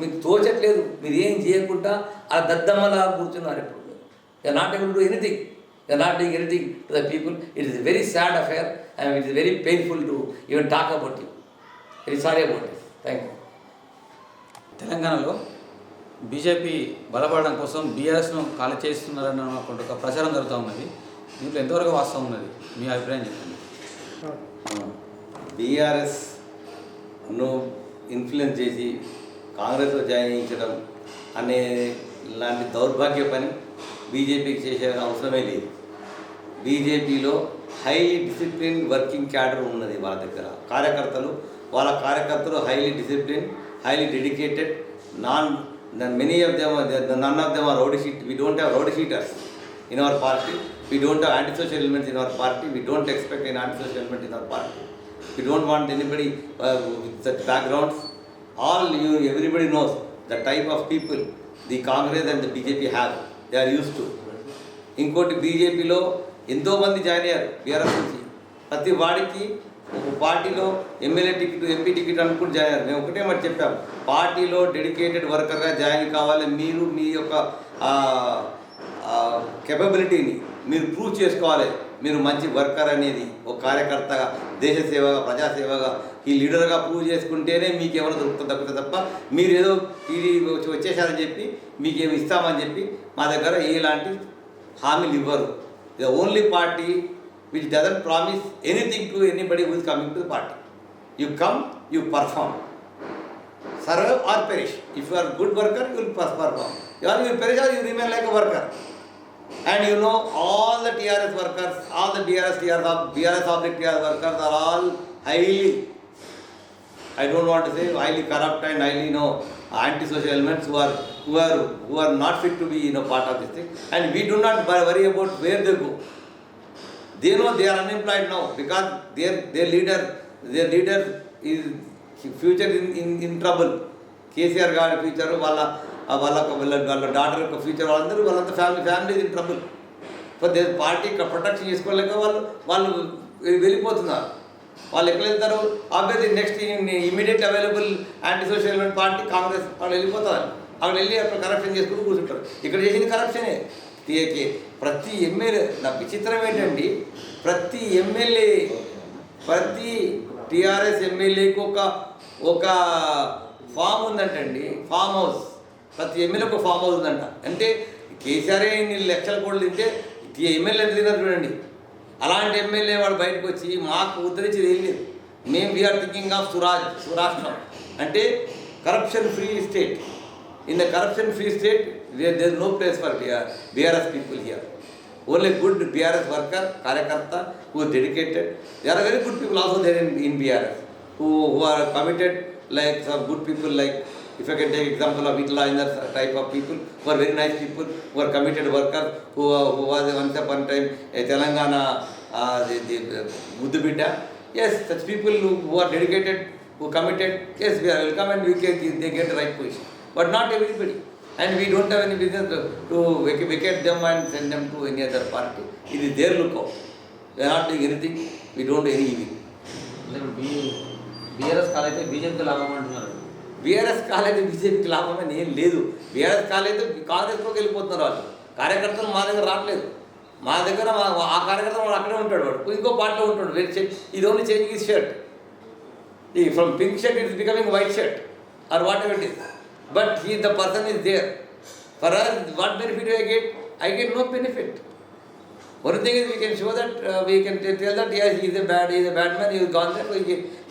మీకు తోచట్లేదు, మీరు ఏం చేయకుండా అలా దద్దమ్మలా కూర్చున్నారు. ఇప్పుడు you are not able to do anything, you are not doing anything to the people. It is very sad affair and it is very painful to even talk about you. Very sorry about this. Thank you. తెలంగాణలో BJP బలపడడం కోసం బీఆర్ఎస్ను ఖాళీ చేస్తున్నారన్న ఒక ప్రచారం జరుగుతూ ఉన్నది. దీంట్లో ఎంతవరకు వాస్తవం ఉన్నది? మీ అభిప్రాయం చెప్పండి. బీఆర్ఎస్ను ఇన్ఫ్లుయెన్స్ చేసి కాంగ్రెస్లో జాయిన్ చేయించడం అనే లాంటి దౌర్భాగ్య పని బీజేపీకి చేసే అవసరమే లేదు. బీజేపీలో హైలీ డిసిప్లిన్ వర్కింగ్ క్యాడర్ ఉన్నది. వాళ్ళ దగ్గర వాళ్ళ కార్యకర్తలు highly discipline, highly dedicated. Many of them, none of them are rowdy sheet. We don't have rowdy sheeters in our party. We don't have antisocial elements in our party. We don't expect an antisocial element in our party. We don't want anybody with such backgrounds. Everybody knows the type of people the Congress and the BJP have. They are used to. ఇంకోటి బీజేపీలో ఎంతోమంది join అయ్యారు BRS నుంచి. ప్రతి వాడికి పార్టీలో MLA ticket, MP ticket అనుకుని join అయ్యారు. మేము ఒకటే మాట చెప్పాము, పార్టీలో డెడికేటెడ్ వర్కర్గా జాయిన్ కావాలి. మీరు మీ యొక్క కెపబిలిటీని మీరు ప్రూవ్ చేసుకోవాలి. మీరు మంచి వర్కర్ అనేది ఒక కార్యకర్తగా, దేశ సేవగా, ప్రజాసేవగా, ఈ లీడర్గా ప్రూవ్ చేసుకుంటేనే మీకేమైనా దక్కుతుంది తప్ప మీరు ఏదో ఇది వచ్చేసారని చెప్పి మీకేమి ఇస్తామని చెప్పి మా దగ్గర ఎలాంటి హామీలు ఇవ్వరు. The only party which doesn't promise anything to anybody who is coming to the party. You come, you perform. Serve or perish. If you are a good worker, you will perform. You will perish or you remain like a worker. And you know, all the TRS workers, all the BRS object TRS workers are all highly, I don't want to say highly corrupt and highly antisocial elements who are not fit to be part of this thing. And we do not worry about where they go. They know they are unemployed now because their leader is future in trouble. KCR గారి future, వాళ్ళ daughter యొక్క future, వాళ్ళంతా family in trouble. So party protection చేసుకోలేక వాళ్ళు వెళ్ళిపోతున్నారు. వాళ్ళు ఎక్కడ వెళ్తారు? Obviously next immediate available anti social element party Congress వాళ్ళు వెళ్ళిపోతారు. అక్కడ వెళ్ళి అక్కడ కరప్షన్ చేసుకుంటూ కూర్చుంటారు. ఇక్కడ చేసింది కరప్షనే. ప్రతి ఎమ్మెల్యే, నా విచిత్రం ఏంటండి, ప్రతి టీఆర్ఎస్ ఎమ్మెల్యేకి ఒక ఫామ్ ఉందంటండి, ఫామ్ హౌస్. ప్రతి ఎమ్మెల్యేకి ఒక ఫామ్ హౌస్ ఉందంట. అంటే కేసీఆర్ ఇన్ని లక్షల కోట్లు తింటే ఎమ్మెల్యే ఎంత తిన్నారు చూడండి. అలాంటి ఎమ్మెల్యే వాడు బయటకు వచ్చి మాకు ఉద్ధరించేది ఏం లేదు. మేము వీఆర్ థింకింగ్ ఆఫ్ సురాష్ట్రం అంటే corruption free state. In the corruption free state there is no place for BRS people here. Only good BRS worker, కార్యకర్త who is dedicated. There are very good people also there in BRS who are committed, like some good people, like if I can take example of Vitla in that type of people who are very nice people, who are committed workers, who was once upon a time a Telangana the Buddha Bidda. Yes, such people who are dedicated, who committed, yes, we are welcome and they get the right position. But not everybody. And we don't have any business to vacate them and send them to any other party. It is their lookout. We are not doing anything. We don't do any evil. BRS కాలైతే బీజేపీకి లాభం అంటున్నారు. BRS కాలైతే బీజేపీకి లాభం అని ఏం లేదు. BRS కాలైతే కాంగ్రెస్లోకి వెళ్ళిపోతున్నారు వాళ్ళు. కార్యకర్తలు మా దగ్గర రావట్లేదు. మా దగ్గర ఆ కార్యకర్త వాడు అక్కడే ఉంటాడు, వాడు ఇంకో పార్టీలో ఉంటాడు. ఇది only changing his shirt. From pink shirt it is becoming white shirt are what ever it is. But the person is there. For us, what benefit do I get? I get no benefit. One thing is we can show that, we can tell that yes, he is a bad man, he is gone there, so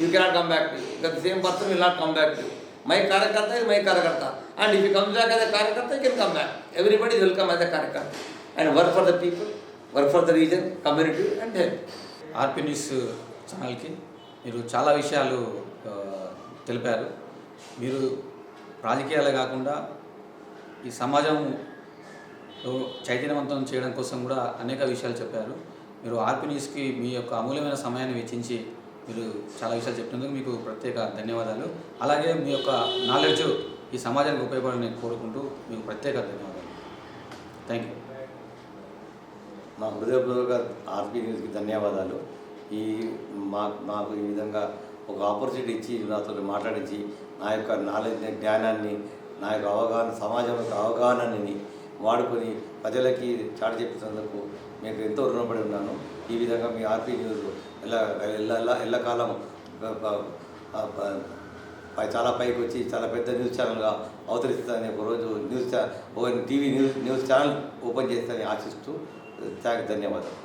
you cannot come back to you. Because the same person will not come back to you. My Karyakarta is my Karyakarta. And if he comes back as a Karyakarta, he can come back. Everybody is welcome as a Karyakarta. And work for the people, work for the region, community and help. RP news ఛానల్కి మీరు చాలా విషయాలు తెలిపారు. మీరు రాజకీయాలే కాకుండా ఈ సమాజంలో చైతన్యవంతం చేయడం కోసం కూడా అనేక విషయాలు చెప్పారు. మీరు ఆర్పీ న్యూస్కి మీ యొక్క అమూల్యమైన సమయాన్ని వెచ్చించి మీరు చాలా విషయాలు చెప్పినందుకు మీకు ప్రత్యేక ధన్యవాదాలు. అలాగే మీ యొక్క నాలెడ్జ్ ఈ సమాజానికి ఉపయోగపడాలని కోరుకుంటూ మీకు ప్రత్యేక ధన్యవాదాలు. Thank you. నా హృదయపూర్వక ఆర్పీ న్యూస్కి ధన్యవాదాలు. మాకు ఈ విధంగా ఒక ఆపర్చునిటీ ఇచ్చి నాతో మాట్లాడించి నా యొక్క నాలెడ్జ్, జ్ఞానాన్ని, నా యొక్క అవగాహన, సమాజం యొక్క అవగాహనని వాడుకొని ప్రజలకి చాటి చెప్పినందుకు మీకు ఎంతో రుణపడి ఉన్నాను. ఈ విధంగా మీ ఆర్పీ న్యూస్ ఎల్లకాలం చాలా పైకి వచ్చి చాలా పెద్ద న్యూస్ ఛానల్గా అవతరిస్తుందని ఒకరోజు టీవీ న్యూస్ ఛానల్ ఓపెన్ చేస్తానని ఆశిస్తూ ధన్యవాదాలు.